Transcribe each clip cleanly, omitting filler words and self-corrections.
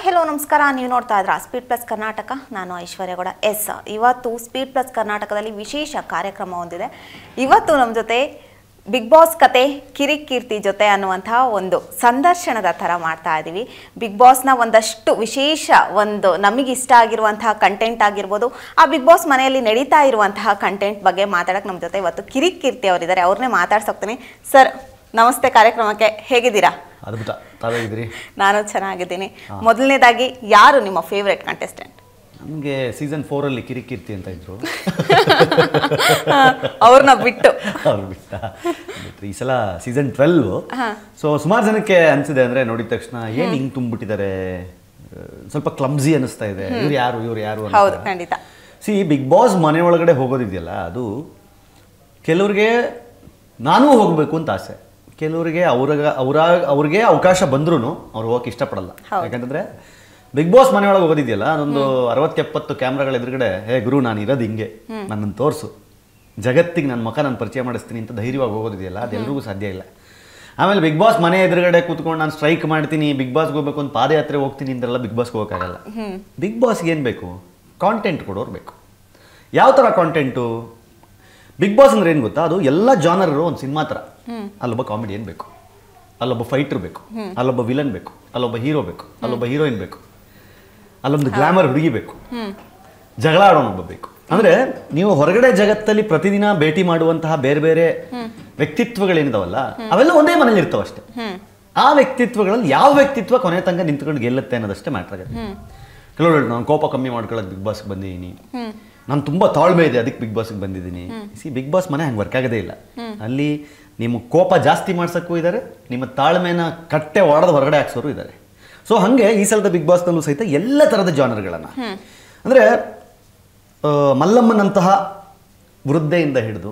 Hello ನಮಸ್ಕಾರ. ನೀವು ನೋಡ್ತಾ ಇದ್ರ ಸ್ಪೀಡ್ ಪ್ಲಸ್ ಕರ್ನಾಟಕ. ನಾನು ಐಶ್ವರ್ಯ ಗೌಡ. ಇವತ್ತು ಸ್ಪೀಡ್ ಪ್ಲಸ್ ಕರ್ನಾಟಕದಲ್ಲಿ ವಿಶೇಷ ಕಾರ್ಯಕ್ರಮ ಹೊಂದಿದೆ. ಇವತ್ತು ನಮ್ಮ ಜೊತೆ ಬಿಗ್ ಬಾಸ್ ಕತೆ ಕಿರಿಕೀರ್ತಿ ಜೊತೆ ಅನ್ನುವಂತಹ ಒಂದು ಸಂದರ್ಶನದ ಥರ ಮಾಡ್ತಾ ಇದ್ದೀವಿ. ಬಿಗ್ ಬಾಸ್ನ ಒಂದಷ್ಟು ವಿಶೇಷ ನಮಗೆ ಇಷ್ಟ ಆಗಿರುವಂತಹ ಕಂಟೆಂಟ್ ಆಗಿರ್ಬೋದು, ಆ ಬಿಗ್ ಬಾಸ್ ಮನೆಯಲ್ಲಿ ನಡೀತಾ ಇರುವಂತಹ ಕಂಟೆಂಟ್ ಬಗ್ಗೆ ಮಾತಾಡೋಕೆ ನಮ್ಮ ಜೊತೆ ಇವತ್ತು ಕಿರಿಕೀರ್ತಿ ಅವರಿದ್ದಾರೆ. ಅವ್ರನ್ನೇ ಮಾತಾಡ್ಸೋಗ್ತೀನಿ. ಸರ್ ನಮಸ್ತೆ, ಕಾರ್ಯಕ್ರಮಕ್ಕೆ ಹೇಗಿದ್ದೀರಾ? ಅದ್ಭುತ, ತಾವೇಗಿದ್ದೀರಿ? ನಾನು ಚೆನ್ನಾಗಿದ್ದೀನಿ. ಮೊದಲನೇದಾಗಿ ಯಾರು ನಿಮ್ಮ ಫೇವ್ರೆಟ್ ಕಂಟೆಸ್ಟೆಂಟ್? ನಮಗೆ ಸೀಸನ್ 4 ಕಿರಿಕೀರ್ತಿ ಅಂತ ಇದ್ರು, ಅವ್ರನ್ನ ಬಿಟ್ಟು ಈ ಸಲ ಸೀಸನ್ 12. ಸೊ ಸುಮಾರು ಜನಕ್ಕೆ ಅನ್ಸಿದೆ, ಅಂದರೆ ನೋಡಿದ ತಕ್ಷಣ ಏನು ಹಿಂಗೆ ತುಂಬಿಟ್ಟಿದ್ದಾರೆ, ಸ್ವಲ್ಪ ಕ್ಲಮ್ಸಿ ಅನಿಸ್ತಾ ಇದೆ, ಇವ್ರು ಯಾರು ಹೌದು, ಖಂಡಿತ. ಬಿಗ್ ಬಾಸ್ ಮನೆ ಒಳಗಡೆ ಹೋಗೋದಿದೆಯಲ್ಲ, ಅದು ಕೆಲವ್ರಿಗೆ ನಾನೂ ಹೋಗಬೇಕು ಅಂತ ಆಸೆ, ಕೆಲವರಿಗೆ ಅವ್ರಿಗೆ ಅವಕಾಶ ಬಂದ್ರೂ ಅವ್ರು ಹೋಗಕ್ಕೆ ಇಷ್ಟಪಡಲ್ಲ. ಯಾಕಂತಂದರೆ ಬಿಗ್ ಬಾಸ್ ಮನೆಯೊಳಗೆ ಹೋಗೋದಿದೆಯಲ್ಲ, ಅದೊಂದು 60-70 ಕ್ಯಾಮ್ರಾಗಳ ಎದುರುಗಡೆ, ಹೇ ಗುರು ನಾನು ಇರೋದು ಹಿಂಗೆ, ನನ್ನನ್ನು ತೋರಿಸು, ಜಗತ್ತಿಗೆ ನನ್ನ ಮುಖ ನಾನು ಪರಿಚಯ ಮಾಡಿಸ್ತೀನಿ ಅಂತ ಧೈರ್ಯವಾಗಿ ಹೋಗೋದಿದೆಯಲ್ಲ, ಅದು ಎಲ್ರಿಗೂ ಸಾಧ್ಯ ಇಲ್ಲ. ಆಮೇಲೆ ಬಿಗ್ ಬಾಸ್ ಮನೆ ಎದುರುಗಡೆ ಕೂತ್ಕೊಂಡು ನಾನು ಸ್ಟ್ರೈಕ್ ಮಾಡ್ತೀನಿ, ಬಿಗ್ ಬಾಸ್ಗೆ ಹೋಗ್ಬೇಕು ಅಂತ ಪಾದಯಾತ್ರೆ ಹೋಗ್ತೀನಿ ಅಂತೆಲ್ಲ ಬಿಗ್ ಬಾಸ್ಗೆ ಹೋಗೋಕ್ಕಾಗಲ್ಲ. ಬಿಗ್ ಬಾಸ್ಗೆ ಏನು ಬೇಕು? ಕಾಂಟೆಂಟ್ ಕೊಡೋರು ಬೇಕು. ಯಾವ ಥರ ಕಾಂಟೆಂಟು? ಬಿಗ್ ಬಾಸ್ ಅಂದ್ರೆ ಏನು ಗೊತ್ತಾ, ಅದು ಎಲ್ಲ ಜಾನರು ಒಂದು ಸಿನಿಮಾ ಥರ. ಅಲ್ಲೊಬ್ಬ ಕಾಮಿಡಿಯನ್ ಬೇಕು, ಅಲ್ಲೊಬ್ಬ ಫೈಟರ್ ಬೇಕು, ಅಲ್ಲೊಬ್ಬ ವಿಲನ್ ಬೇಕು, ಅಲ್ಲೊಬ್ಬ ಹೀರೋ ಬೇಕು, ಅಲ್ಲೊಬ್ಬ ಹೀರೋಯಿನ್ ಬೇಕು, ಅಲ್ಲೊಂದು ಗ್ಲಾಮರ್ ಹುಡುಗಿ ಬೇಕು, ಜಗಳ ಆಡೋನೊಬ್ಬ ಬೇಕು. ಅಂದರೆ ನೀವು ಹೊರಗಡೆ ಜಗತ್ತಲ್ಲಿ ಪ್ರತಿದಿನ ಭೇಟಿ ಮಾಡುವಂತಹ ಬೇರೆ ಬೇರೆ ವ್ಯಕ್ತಿತ್ವಗಳೇನಿದಾವಲ್ಲ, ಅವೆಲ್ಲ ಒಂದೇ ಮನೇಲಿ ಇರ್ತಾವಷ್ಟೇ. ಆ ವ್ಯಕ್ತಿತ್ವಗಳಲ್ಲಿ ಯಾವ ವ್ಯಕ್ತಿತ್ವ ಕೊನೆ ತನಕ ನಿಂತ್ಕೊಂಡು ಗೆಲ್ಲುತ್ತೆ ಅನ್ನೋದಷ್ಟೇ ಮ್ಯಾಟ್ರ್ ಆಗುತ್ತೆ. ಕೆಲವರು ನಾನು ಕೋಪ ಕಮ್ಮಿ ಮಾಡ್ಕೊಳ್ಳೋಕೆ ಬಿಗ್ ಬಾಸ್ಗೆ ಬಂದಿದ್ದೀನಿ, ನಾನು ತುಂಬ ತಾಳ್ಮೆ ಇದೆ ಅದಕ್ಕೆ ಬಿಗ್ ಬಾಸ್ಗೆ ಬಂದಿದ್ದೀನಿ. ಬಿಗ್ ಬಾಸ್ ಮನೆ ಹಂಗೆ ವರ್ಕ್ ಆಗೋದೇ ಇಲ್ಲ. ಅಲ್ಲಿ ನಿಮ್ಮ ಕೋಪ ಜಾಸ್ತಿ ಮಾಡ್ಸೋಕ್ಕೂ ಇದ್ದಾರೆ, ನಿಮ್ಮ ತಾಳ್ಮೆನ ಕಟ್ಟೆ ಹೊಡೆದು ಹೊರಗಡೆ ಹಾಕ್ಸೋರು ಇದ್ದಾರೆ. ಸೊ ಹಾಗೆ ಈ ಸಲದ ಬಿಗ್ ಬಾಸ್ನಲ್ಲೂ ಸಹಿತ ಎಲ್ಲ ಥರದ ಜಾನರ್ಗಳನ್ನು, ಅಂದರೆ ಮಲ್ಲಮ್ಮನಂತಹ ವೃದ್ಧೆಯಿಂದ ಹಿಡಿದು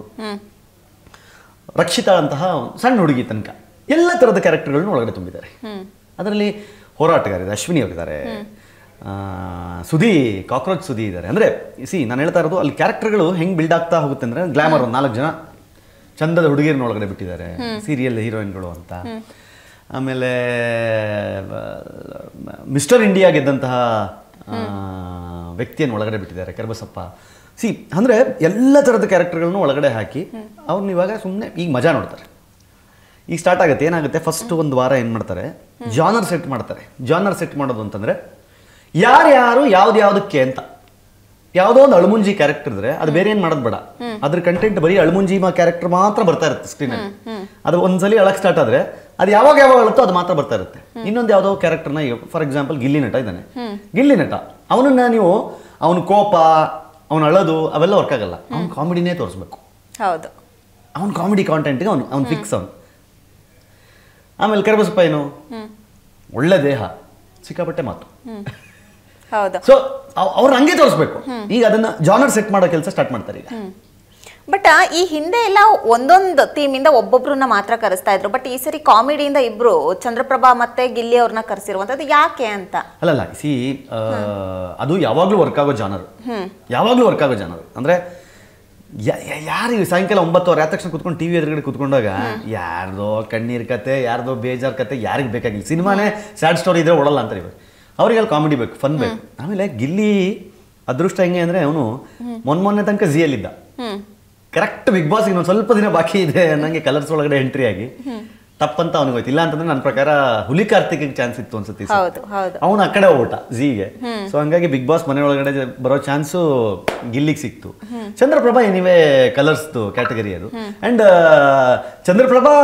ರಕ್ಷಿತಾ ಅಂತಹ ಸಣ್ಣ ಹುಡುಗಿ ತನಕ ಎಲ್ಲ ಥರದ ಕ್ಯಾರೆಕ್ಟರ್ಗಳನ್ನ ಒಳಗಡೆ ತುಂಬಿದ್ದಾರೆ. ಅದರಲ್ಲಿ ಹೋರಾಟಗಾರಿದ್ದಾರೆ, ಅಶ್ವಿನಿ ಅವರಿದ್ದಾರೆ, ಸುದಿ, ಕಾಕ್ರೋಚ್ ಸುದಿ ಇದ್ದಾರೆ. ಅಂದರೆ ನಾನು ಹೇಳ್ತಾ ಇರೋದು, ಅಲ್ಲಿ ಕ್ಯಾರೆಕ್ಟರ್ಗಳು ಹೆಂಗೆ ಬಿಲ್ಡ್ ಆಗ್ತಾ ಹೋಗುತ್ತೆ ಅಂದರೆ, ಗ್ಲಾಮರ್ ಒಂದು 4 ಜನ ಚಂದದ ಹುಡುಗಿಯರನ್ನ ಒಳಗಡೆ ಬಿಟ್ಟಿದ್ದಾರೆ, ಸೀರಿಯಲ್ ಹೀರೋಯಿನ್ಗಳು ಅಂತ. ಆಮೇಲೆ ಮಿಸ್ಟರ್ ಇಂಡಿಯಾ ಗೆದ್ದಂತಹ ವ್ಯಕ್ತಿಯನ್ನು ಒಳಗಡೆ ಬಿಟ್ಟಿದ್ದಾರೆ, ಕೆರಬಸಪ್ಪ. ಅಂದರೆ ಎಲ್ಲ ಥರದ ಕ್ಯಾರೆಕ್ಟರ್ಗಳನ್ನು ಒಳಗಡೆ ಹಾಕಿ ಅವ್ರನ್ನ ಇವಾಗ ಸುಮ್ಮನೆ ಈಗ ಮಜಾ ನೋಡ್ತಾರೆ. ಈಗ ಸ್ಟಾರ್ಟ್ ಆಗುತ್ತೆ. ಏನಾಗುತ್ತೆ, ಫಸ್ಟ್ ಒಂದು ವಾರ ಏನು ಮಾಡ್ತಾರೆ, ಜಾನರ್ ಸೆಟ್ ಮಾಡ್ತಾರೆ. ಜಾನರ್ ಸೆಟ್ ಮಾಡೋದು ಅಂತಂದರೆ ಯಾರ್ಯಾರು ಯಾವ್ದಕ್ಕೆ ಅಂತ. ಯಾವುದೋ ಒಂದು ಅಳುಮುಂಜಿ ಕ್ಯಾರೆಕ್ಟರ್ ಇದ್ರೆ ಅದು ಬೇರೆ ಏನು ಮಾಡೋದು ಬೇಡ, ಅದ್ರ ಕಂಟೆಂಟ್ ಬರೀ ಅಳುಮುಂಜಿ ಕ್ಯಾರೆಕ್ಟರ್ ಮಾತ್ರ ಬರ್ತಾ ಇರುತ್ತೆ ಸ್ಕ್ರೀನಲ್ಲಿ. ಅದು ಒಂದ್ಸಲಿ ಅಳಕ್ಕೆ ಸ್ಟಾರ್ಟ್ ಆದರೆ ಅದು ಯಾವಾಗ ಅಳುತ್ತೋ ಅದು ಮಾತ್ರ ಬರ್ತಾ ಇರುತ್ತೆ. ಇನ್ನೊಂದು ಯಾವುದೋ ಕ್ಯಾರೆಕ್ಟರ್ನ, ಫಾರ್ ಎಕ್ಸಾಂಪಲ್ ಗಿಲ್ಲಿ ನಟ ಇದ್ದಾನೆ, ಗಿಲ್ಲಿ ನಟ, ಅವನನ್ನ ನೀವು ಅವನ ಕೋಪ, ಅವನ ಅಳೋದು ಅವೆಲ್ಲ ವರ್ಕ್ ಆಗಲ್ಲ. ಅವ್ನು ಕಾಮಿಡಿನೇ ತೋರಿಸ್ಬೇಕು. ಹೌದು, ಅವ್ನ ಕಾಮಿಡಿ ಕಾಂಟೆಂಟ್ಗೆ ಅವ್ನು ಫಿಕ್ಸ್ ಅವನು. ಆಮೇಲೆ ಕೆರಬಸಪ್ಪ ಏನು, ಒಳ್ಳೆ ದೇಹ, ಸಿಕ್ಕಾಪಟ್ಟೆ ಮಾತು. ಸೊ ಅವ್ರು ಹಂಗೆ ತೋರಿಸ್ಬೇಕು. ಈಗ ಅದನ್ನ ಜಾನರ್ ಸೆಟ್ ಮಾಡೋ ಕೆಲಸ ಸ್ಟಾರ್ಟ್ ಮಾಡ್ತಾರೆ ಈಗ. ಬಟ್ ಈ ಹಿಂದೆ ಎಲ್ಲ ಒಂದೊಂದು ಥೀಮಿಂದ ಒಬ್ಬೊಬ್ರನ್ನ ಮಾತ್ರ ಕರೆಸ್ತಾ ಇದ್ರು. ಬಟ್ ಈ ಸರಿ ಕಾಮಿಡಿಯಿಂದ ಇಬ್ರು, ಚಂದ್ರಪ್ರಭಾ ಮತ್ತೆ ಗಿಲ್ಲಿ ಅವ್ರನ್ನ ಕರೆಸಿರುವಂತದ್ದು ಯಾಕೆ ಅಂತ? ಅಲ್ಲಲ್ಲ, ಅದು ಯಾವಾಗ್ಲೂ ವರ್ಕ್ ಆಗೋ ಜಾನರ್, ಯಾವಾಗ್ಲೂ ವರ್ಕ್ ಆಗೋ ಜಾನರ್. ಅಂದ್ರೆ ಯಾರು ಸಾಯಂಕಾಲ 9 ಆದ ತಕ್ಷಣ ಕುತ್ಕೊಂಡು ಟಿವಿ ಎದುರುಗಡೆ ಕುತ್ಕೊಂಡಾಗ ಯಾರ್ದೋ ಕಣ್ಣೀರ್ ಕತೆ, ಯಾರ್ದೋ ಬೇಜಾರ್ ಕತೆ ಯಾರಿಗೆ ಬೇಕಾಗಿಲ್ಲ. ಸಿನಿಮಾನೇ ಸ್ಯಾಡ್ ಸ್ಟೋರಿ ಇದ್ರೆ ಒಳಲ್ಲ ಅಂತಾರೆ ಇವಾಗ. ಅವ್ರಿಗೆಲ್ಲ ಕಾಮಿಡಿ ಬೇಕು, ಫನ್ ಬೇಕು. ಆಮೇಲೆ ಗಿಲ್ಲಿ ಅದೃಷ್ಟ ಹೆಂಗೆ ಅಂದರೆ, ಅವನು ಮೊನ್ನೆ ತನಕ ಝಿಯಲ್ಲಿದ್ದ, ಕರೆಕ್ಟ್ ಬಿಗ್ ಬಾಸ್ ಇನ್ನೊಂದು ಸ್ವಲ್ಪ ದಿನ ಬಾಕಿ ಇದೆ ನನಗೆ ಕಲರ್ಸ್ ಒಳಗಡೆ ಎಂಟ್ರಿ ಆಗಿ ತಪ್ಪಂತ ಅವನಿಗೆ ಹೋಯ್ತು. ಇಲ್ಲ ಅಂತಂದ್ರೆ ನನ್ನ ಪ್ರಕಾರ ಹುಲಿ ಕಾರ್ತಿಕ್ಗೆ ಚಾನ್ಸ್ ಇತ್ತು ಅನ್ಸುತ್ತೆ. ಅವನು ಆ ಕಡೆ ಹೋಗ್ಬಿಟ್ಟ ಝೀಗೆ. ಸೊ ಹಂಗಾಗಿ ಬಿಗ್ ಬಾಸ್ ಮನೆ ಒಳಗಡೆ ಬರೋ ಚಾನ್ಸು ಗಿಲ್ಲಿಗೆ ಸಿಕ್ತು. ಚಂದ್ರಪ್ರಭಾ ಎನಿವೇ ಕಲರ್ಸ್ದು ಕ್ಯಾಟಗರಿ ಅದು. ಅಂಡ್ ಚಂದ್ರಪ್ರಭಾ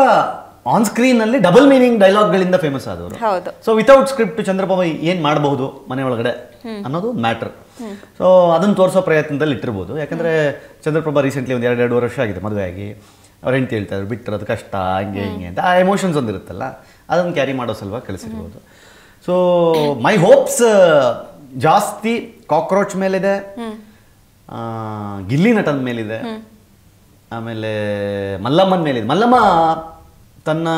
ಆನ್ ಸ್ಕ್ರೀನ್ ಅಲ್ಲಿ ಡಬಲ್ ಮೀನಿಂಗ್ ಡೈಲಾಗ್ಗಳಿಂದ ಫೇಮಸ್ ಆದವರು. ಸೊ ವಿತೌಟ್ ಸ್ಕ್ರಿಪ್ಟ್ ಚಂದ್ರಪ್ರಭಾ ಏನ್ ಮಾಡಬಹುದು ಮನೆ ಒಳಗಡೆ ಅನ್ನೋದು ಮ್ಯಾಟರ್. ಸೊ ಅದನ್ನ ತೋರಿಸೋ ಪ್ರಯತ್ನದಲ್ಲಿ ಇಟ್ಟಿರ್ಬೋದು. ಯಾಕಂದ್ರೆ ಚಂದ್ರಪ್ರಭಾ ರೀಸೆಂಟ್ಲಿ ಒಂದು 2 ವರ್ಷ ಆಗಿದೆ ಮದುವೆ ಆಗಿ. ಅವ್ರು ಹೆಂಡ್ತಿ ಹೇಳ್ತಾ ಇದ್ರು, ಬಿಟ್ಟಿರೋದು ಕಷ್ಟ, ಹಂಗೆ ಅಂತ. ಆ ಎಮೋಷನ್ಸ್ ಒಂದಿರುತ್ತಲ್ಲ, ಅದನ್ನು ಕ್ಯಾರಿ ಮಾಡೋ ಸಲುವಾಗಿ ಕಳಿಸಿರ್ಬೋದು. ಸೊ ಮೈ ಹೋಪ್ಸ್ ಜಾಸ್ತಿ ಕಾಕ್ರೋಚ್ ಮೇಲಿದೆ, ಗಿಲ್ಲಿ ನಟನ ಮೇಲಿದೆ, ಆಮೇಲೆ ಮಲ್ಲಮ್ಮನ ಮೇಲಿದೆ. ಮಲ್ಲಮ್ಮ ತನ್ನ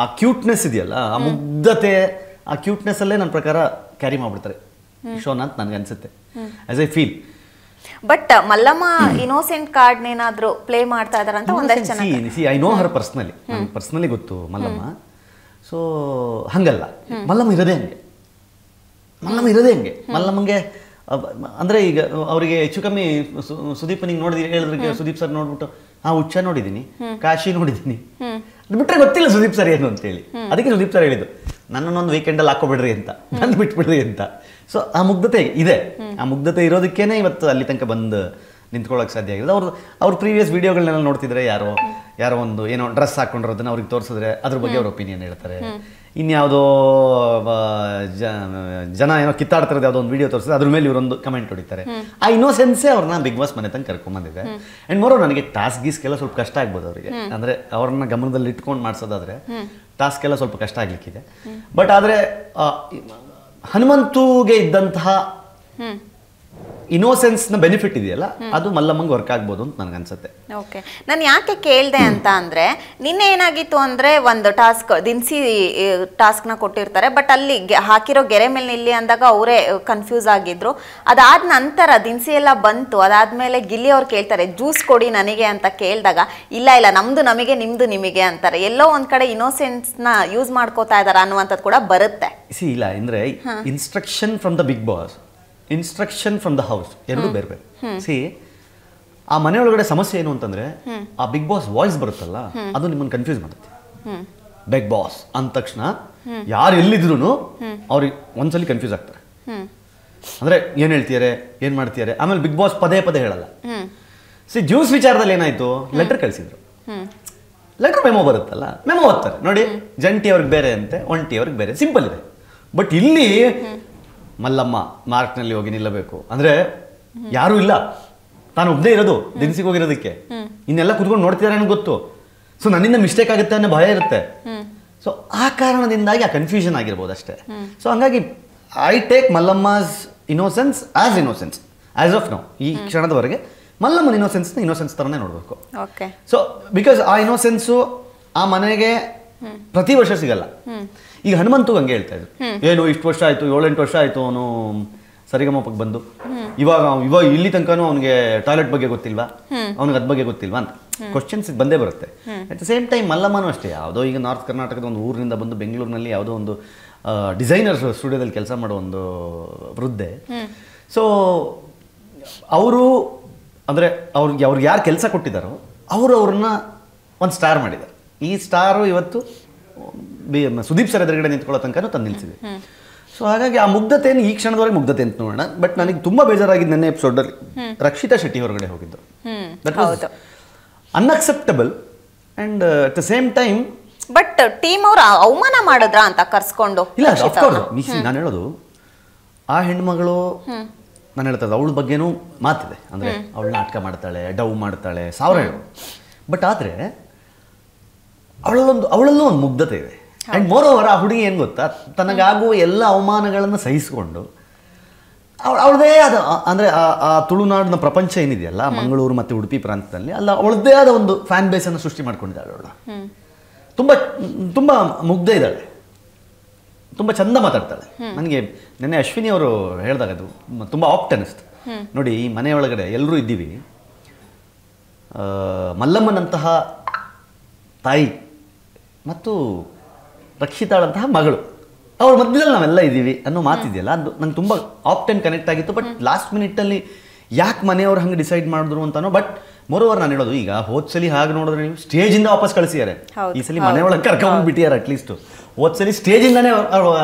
ಆ ಕ್ಯೂಟ್ನೆಸ್ ಇದೆಯಲ್ಲ, ಆ ಮುಗ್ಧತೆ, ಆ ಕ್ಯೂಟ್ನೆಸ್ ಅಲ್ಲೇ ನನ್ನ ಪ್ರಕಾರ ಕ್ಯಾರಿ ಮಾಡ್ಬಿಡ್ತಾರೆ ಶೋನ ಅಂತ ನನಗೆ ಅನ್ಸುತ್ತೆ, as I feel. But Mallamma innocent card ಏನಾದ್ರು ಪ್ಲೇ ಮಾಡ್ತಾ ಇದಾರೆ ಅಂತ ಒಂದಷ್ಟು ಜನ. ಐ ನೋ ಹರ್ ಪರ್ಸನಲಿ ಗೊತ್ತು ಮಲ್ಲಮ್ಮ. ಸೊ ಹಂಗಲ್ಲ, ಮಲ್ಲಮ್ಮ ಇರೋದೇ ಹಂಗೆ. ಮಲ್ಲಮ್ಮ ಇರೋದೇ ಹಂಗೆ. ಮಲ್ಲಮ್ಮಂಗೆ ಅಂದರೆ ಈಗ ಅವರಿಗೆ ಹೆಚ್ಚು ಕಮ್ಮಿ ಸುದೀಪನಿಗೆ ನೋಡಿದ್ರೆ ಹೇಳಿದ್ರೆ ಸುದೀಪ್ ಸರ್ ನೋಡ್ಬಿಟ್ಟು ಹುಚ್ಚ ನೋಡಿದ್ದೀನಿ, ಕಾಶಿ ನೋಡಿದ್ದೀನಿ, ಅದು ಬಿಟ್ಟರೆ ಗೊತ್ತಿಲ್ಲ ಸುದೀಪ್ ಸರ್ ಏನು ಅಂತೇಳಿ. ಅದಕ್ಕೆ ಸುದೀಪ್ ಸರ್ ಹೇಳಿದ್ದು ನನ್ನನ್ನೊಂದು ವೀಕೆಂಡಲ್ಲಿ ಹಾಕೋಬಿಡ್ರಿ ಅಂತ, ನನ್ನ ಬಿಟ್ಬಿಡ್ರಿ ಅಂತ. ಸೊ ಆ ಮುಗ್ಧತೆ ಇದೆ. ಆ ಮುಗ್ಧತೆ ಇರೋದಕ್ಕೇನೆ ಇವತ್ತು ಅಲ್ಲಿ ತನಕ ಬಂದು ನಿಂತ್ಕೊಳ್ಳೋಕೆ ಸಾಧ್ಯ ಆಗಿದೆ. ಅವ್ರ ಪ್ರೀವಿಯಸ್ ವೀಡಿಯೋಗಳನ್ನೆಲ್ಲ ನೋಡ್ತಿದ್ರೆ ಯಾರೋ ಒಂದು ಏನೋ ಡ್ರೆಸ್ ಹಾಕೊಂಡಿರೋದನ್ನ ಅವ್ರಿಗೆ ತೋರಿಸಿದ್ರೆ ಅದ್ರ ಬಗ್ಗೆ ಅವ್ರ ಒಪಿನಿಯನ್ ಹೇಳ್ತಾರೆ. ಇನ್ಯಾವುದೋ ಜನ ಏನೋ ಕಿತ್ತಾಡ್ತಿರೋದು ಯಾವುದೋ ಒಂದು ವಿಡಿಯೋ ತೋರಿಸಿದ್ರೆ ಅದ್ರ ಮೇಲೆ ಇವರೊಂದು ಕಮೆಂಟ್ ಹೊಡಿತಾರೆ. ಆ ಇನ್ನೋಸೆನ್ಸೇ ಅವ್ರನ್ನ ಬಿಗ್ ಬಾಸ್ ಮನೆ ತನಕ ಕರ್ಕೊಂಬಂದಿದೆ. ಆ್ಯಂಡ್ ಮೋರೋ ನನಗೆ ಟಾಸ್ಕ್ ಗೀಸ್ಗೆಲ್ಲ ಸ್ವಲ್ಪ ಕಷ್ಟ ಆಗ್ಬೋದು ಅವರಿಗೆ, ಅಂದರೆ ಅವ್ರನ್ನ ಗಮನದಲ್ಲಿ ಇಟ್ಕೊಂಡು ಮಾಡಿಸೋದಾದ್ರೆ ಟಾಸ್ಕ್ ಎಲ್ಲ ಸ್ವಲ್ಪ ಕಷ್ಟ ಆಗ್ಲಿಕ್ಕಿದೆ. ಬಟ್ ಆದರೆ ಹನುಮಂತುಗೆ ಇದ್ದಂತಹ ಇನ್ನೋಸೆನ್ಸ್ನ ಬೆನಿಫಿಟ್ ಇದೆಯಲ್ಲ, ಅದು ಮಲ್ಲಮ್ಮಂಗೆ ವರ್ಕ್ ಆಗ್ಬೋದು ಅಂತ ನನಗನ್ಸುತ್ತೆ. ಓಕೆ, ನಾನು ಯಾಕೆ ಕೇಳಿದೆ ಅಂತ ಅಂದರೆ, ನಿನ್ನೆ ಏನಾಗಿತ್ತು ಅಂದರೆ ಒಂದು ದಿನಸಿ ಟಾಸ್ಕ್ನ ಕೊಟ್ಟಿರ್ತಾರೆ, ಬಟ್ ಅಲ್ಲಿ ಹಾಕಿರೋ ಗೆರೆ ಮೇಲೆ ನಿಲ್ಲಿ ಅಂದಾಗ ಅವರೇ ಕನ್ಫ್ಯೂಸ್ ಆಗಿದ್ರು. ಅದಾದ ನಂತರ ದಿನಸಿ ಎಲ್ಲ ಬಂತು, ಅದಾದಮೇಲೆ ಗಿಲ್ಲಿ ಅವ್ರು ಕೇಳ್ತಾರೆ ಜ್ಯೂಸ್ ಕೊಡಿ ನನಗೆ ಅಂತ ಕೇಳಿದಾಗ ಇಲ್ಲ ನಮ್ಮದು ನಮಗೆ ನಿಮ್ಮದು ನಿಮಗೆ ಅಂತಾರೆ. ಎಲ್ಲೋ ಒಂದು ಕಡೆ ಇನ್ನೋಸೆನ್ಸ್ನ ಯೂಸ್ ಮಾಡ್ಕೋತಾ ಇದ್ದಾರೆ ಅನ್ನುವಂಥದ್ದು ಕೂಡ ಬರುತ್ತೆ. ಇಲ್ಲ ಅಂದರೆ instruction from the big boss, instruction from the house ಎರಡು ಬೇರೆ ಬೇರೆ. ಆ ಮನೆಯೊಳಗಡೆ ಸಮಸ್ಯೆ ಏನು ಅಂತಂದ್ರೆ, ಆ ಬಿಗ್ ಬಾಸ್ ವಾಯ್ಸ್ ಬರುತ್ತಲ್ಲ, ಅದು ನಿಮ್ಮನ್ನು ಕನ್ಫ್ಯೂಸ್ ಮಾಡುತ್ತೆ. ಬಿಗ್ ಬಾಸ್ ಅಂದ ತಕ್ಷಣ ಯಾರು ಎಲ್ಲಿದ್ರು ಅವ್ರಿಗೆ ಒಂದ್ಸಲಿ ಕನ್ಫ್ಯೂಸ್ ಆಗ್ತಾರೆ. ಅಂದ್ರೆ ಏನ್ ಹೇಳ್ತಿದ್ದಾರೆ, ಏನ್ ಮಾಡ್ತಿದ್ದಾರೆ. ಆಮೇಲೆ ಬಿಗ್ ಬಾಸ್ ಪದೇ ಪದೇ ಹೇಳಲ್ಲ. ಜ್ಯೂಸ್ ವಿಚಾರದಲ್ಲಿ ಏನಾಯ್ತು, ಲೆಟರ್ ಕಳಿಸಿದ್ರು. ಲೆಟರ್ ಮೆಮೋ ಬರುತ್ತಲ್ಲ, ಮೆಮೋ ಓದ್ತಾರೆ ನೋಡಿ, ಜಂಟಿ ಅವ್ರಿಗೆ ಬೇರೆ ಅಂತೆ, ಒಂಟಿ ಅವ್ರಿಗೆ ಬೇರೆ, ಸಿಂಪಲ್ ಇದೆ. ಬಟ್ ಇಲ್ಲಿ ಮಲ್ಲಮ್ಮ ಮಾರ್ಕ್ನಲ್ಲಿ ಹೋಗಿ ನಿಲ್ಲಬೇಕು ಅಂದ್ರೆ ಯಾರೂ ಇಲ್ಲ, ತಾನು ಒಬ್ಬನೇ ಇರೋದು ದಿನಸಿಗೆ ಹೋಗಿರೋದಕ್ಕೆ, ಇನ್ನೆಲ್ಲ ಕುತ್ಕೊಂಡು ನೋಡ್ತಿದ್ದಾರೆ ಅನ್ನೋ ಗೊತ್ತು. ಸೊ ನನ್ನಿಂದ ಮಿಸ್ಟೇಕ್ ಆಗುತ್ತೆ ಅನ್ನೋ ಭಯ ಇರುತ್ತೆ. ಸೊ ಆ ಕಾರಣದಿಂದಾಗಿ ಆ ಕನ್ಫ್ಯೂಷನ್ ಆಗಿರ್ಬೋದು ಅಷ್ಟೇ. ಸೊ ಹಂಗಾಗಿ I take Mallamma's innocence as innocence as of now. ಈ ಕ್ಷಣದವರೆಗೆ ಮಲ್ಲಮ್ಮನ ಇನ್ನೋಸೆನ್ಸ್ ಥರನೇ ನೋಡಬೇಕು. ಸೊ ಬಿಕಾಸ್ ಆ ಇನ್ನೋಸೆನ್ಸು ಆ ಮನೆಗೆ ಪ್ರತಿ ವರ್ಷ ಸಿಗಲ್ಲ. ಈಗ ಹನುಮಂತು ಹಂಗೆ ಹೇಳ್ತಾ ಇದ್ರು, ಏನು ಇಷ್ಟು ವರ್ಷ ಆಯ್ತು, 7-8 ವರ್ಷ ಆಯ್ತು ಅವನು ಸರಿಗಮಪಕ್ಕೆ ಬಂದು, ಇವಾಗ ಇಲ್ಲಿ ತನಕನೂ ಅವನಿಗೆ ಟಾಯ್ಲೆಟ್ ಬಗ್ಗೆ ಗೊತ್ತಿಲ್ವಾ, ಅವ್ನಿಗೆ ಅದ್ ಬಗ್ಗೆ ಗೊತ್ತಿಲ್ವಾ ಅಂತ ಕ್ವಶನ್ಸ್ ಬಂದೇ ಬರುತ್ತೆ. ಅಟ್ ದ ಸೇಮ್ ಟೈಮ್ ಮಲ್ಲಮ್ಮನೂ ಅಷ್ಟೇ, ಯಾವುದೋ ಈಗ ನಾರ್ತ್ ಕರ್ನಾಟಕದ ಒಂದು ಊರಿನಿಂದ ಬಂದು ಬೆಂಗಳೂರಿನಲ್ಲಿ ಯಾವುದೋ ಒಂದು ಡಿಸೈನರ್ ಸ್ಟುಡಿಯೋದಲ್ಲಿ ಕೆಲಸ ಮಾಡೋ ಒಂದು ವೃದ್ಧೆ. ಸೊ ಅವರು ಅಂದರೆ ಅವ್ರಿಗೆ ಯಾರು ಕೆಲಸ ಕೊಟ್ಟಿದ್ದಾರೋ ಅವ್ರನ್ನ ಒಂದು ಸ್ಟಾರ್ ಮಾಡಿದ್ದಾರೆ. ಈ ಸ್ಟಾರು ಇವತ್ತು ಸುದೀಪ್ ಸರ್ ಎದುರುಗಡೆ ನಿಂತ್ಕೊಳ್ಳೋ ತನಕ ತಂದು ನಿಲ್ಸಿದೆ. ಸೊ ಹಾಗಾಗಿ ಆ ಮುಗ್ಧತೆಯನ್ನು ಈ ಕ್ಷಣದವರೆಗೆ ಮುಗ್ಧತೆ ಅಂತ ನೋಡೋಣ. ಬಟ್ ನನಗೆ ತುಂಬ ಬೇಜಾರಾಗಿದ್ದು ನನ್ನ ಎಪಿಸೋಡಲ್ಲಿ ರಕ್ಷಿತಾ ಶೆಟ್ಟಿ ಹೊರಗಡೆ ಹೋಗಿದ್ದು. That was unacceptable. And at the same time but team ಅವ್ರು ಅವಮಾನ ಮಾಡಿದ್ರ ಅಂತ ಕರ್ಸ್ಕೊಂಡು. ಇಲ್ಲ, ಅಫ್ಕೋರ್ಸ್ ನಾನು ಹೇಳೋದು ಆ ಹೆಣ್ಮಗಳು, ನಾನು ಹೇಳ್ತಾ ಅವಳ ಬಗ್ಗೆನೂ ಮಾತಿದೆ. ಅಂದರೆ ಅವಳು ನಾಟಕ ಮಾಡ್ತಾಳೆ, ಡವ್ ಮಾಡ್ತಾಳೆ, 1000 ಹೇಳು. ಬಟ್ ಆದರೆ ಅವಳಲ್ಲೂ ಒಂದು ಮುಗ್ಧತೆ ಇದೆ. ಆ್ಯಂಡ್ ಮೋರ್ ಓವರ್ ಆ ಹುಡುಗಿ ಏನು ಗೊತ್ತಾ, ತನಗಾಗುವ ಎಲ್ಲ ಅವಮಾನಗಳನ್ನು ಸಹಿಸಿಕೊಂಡು ಅವಳದೇ ಆದ, ಅಂದರೆ ಆ ತುಳುನಾಡಿನ ಪ್ರಪಂಚ ಏನಿದೆಯಲ್ಲ, ಮಂಗಳೂರು ಮತ್ತು ಉಡುಪಿ ಪ್ರಾಂತ್ಯದಲ್ಲಿ ಅಲ್ಲ, ಅವಳದ್ದೇ ಆದ ಒಂದು ಫ್ಯಾನ್ ಬೇಸನ್ನು ಸೃಷ್ಟಿ ಮಾಡ್ಕೊಂಡಿದ್ದಾಳೆ. ಅವಳು ತುಂಬ ತುಂಬ ಮುಗ್ಧ ಇದ್ದಾಳೆ, ತುಂಬ ಚಂದ ಮಾತಾಡ್ತಾಳೆ. ನನಗೆ ನೆನ್ನೆ ಅಶ್ವಿನಿ ಅವರು ಹೇಳಿದಾಗ ಅದು ತುಂಬ ಆಪ್ಟ್ ಅನ್ನಿಸ್ತು. ನೋಡಿ, ಈ ಮನೆಯೊಳಗಡೆ ಎಲ್ಲರೂ ಇದ್ದೀವಿ, ಮಲ್ಲಮ್ಮನಂತಹ ತಾಯಿ ಮತ್ತು ರಕ್ಷಿತಾಳಂತಹ ಮಗಳು, ಅವಳ ಮಧ್ಯದಲ್ಲಿ ನಾವೆಲ್ಲ ಇದ್ದೀವಿ ಅನ್ನೋ ಮಾತಿದೆಯಲ್ಲ, ಅದು ನಂಗೆ ತುಂಬ ಆಪ್ಟ್ ಆ್ಯಂಡ್ ಕನೆಕ್ಟ್ ಆಗಿತ್ತು. ಬಟ್ ಲಾಸ್ಟ್ ಮಿನಿಟಲ್ಲಿ ಯಾಕೆ ಮನೆಯವ್ರು ಹಂಗೆ ಡಿಸೈಡ್ ಮಾಡಿದ್ರು ಅಂತನೋ. ಬಟ್ ಮೋರೋವರ್ ನಾನು ಹೇಳೋದು, ಈಗ ಹೋದ್ಸಲಿ ಹಾಗೆ ನೋಡಿದ್ರೆ ನೀವು ಸ್ಟೇಜಿಂದ ವಾಪಸ್ ಕಳಿಸಿದ್ದಾರೆ, ಈ ಸಲ ಮನೆಯೊಳಗೆ ಕರ್ಕೊಂಡ್ಬಿಟ್ಟಿದ್ದಾರೆ. ಅಟ್ಲೀಸ್ಟು ಹೋದ್ಸಲಿ ಸ್ಟೇಜಿಂದನೇ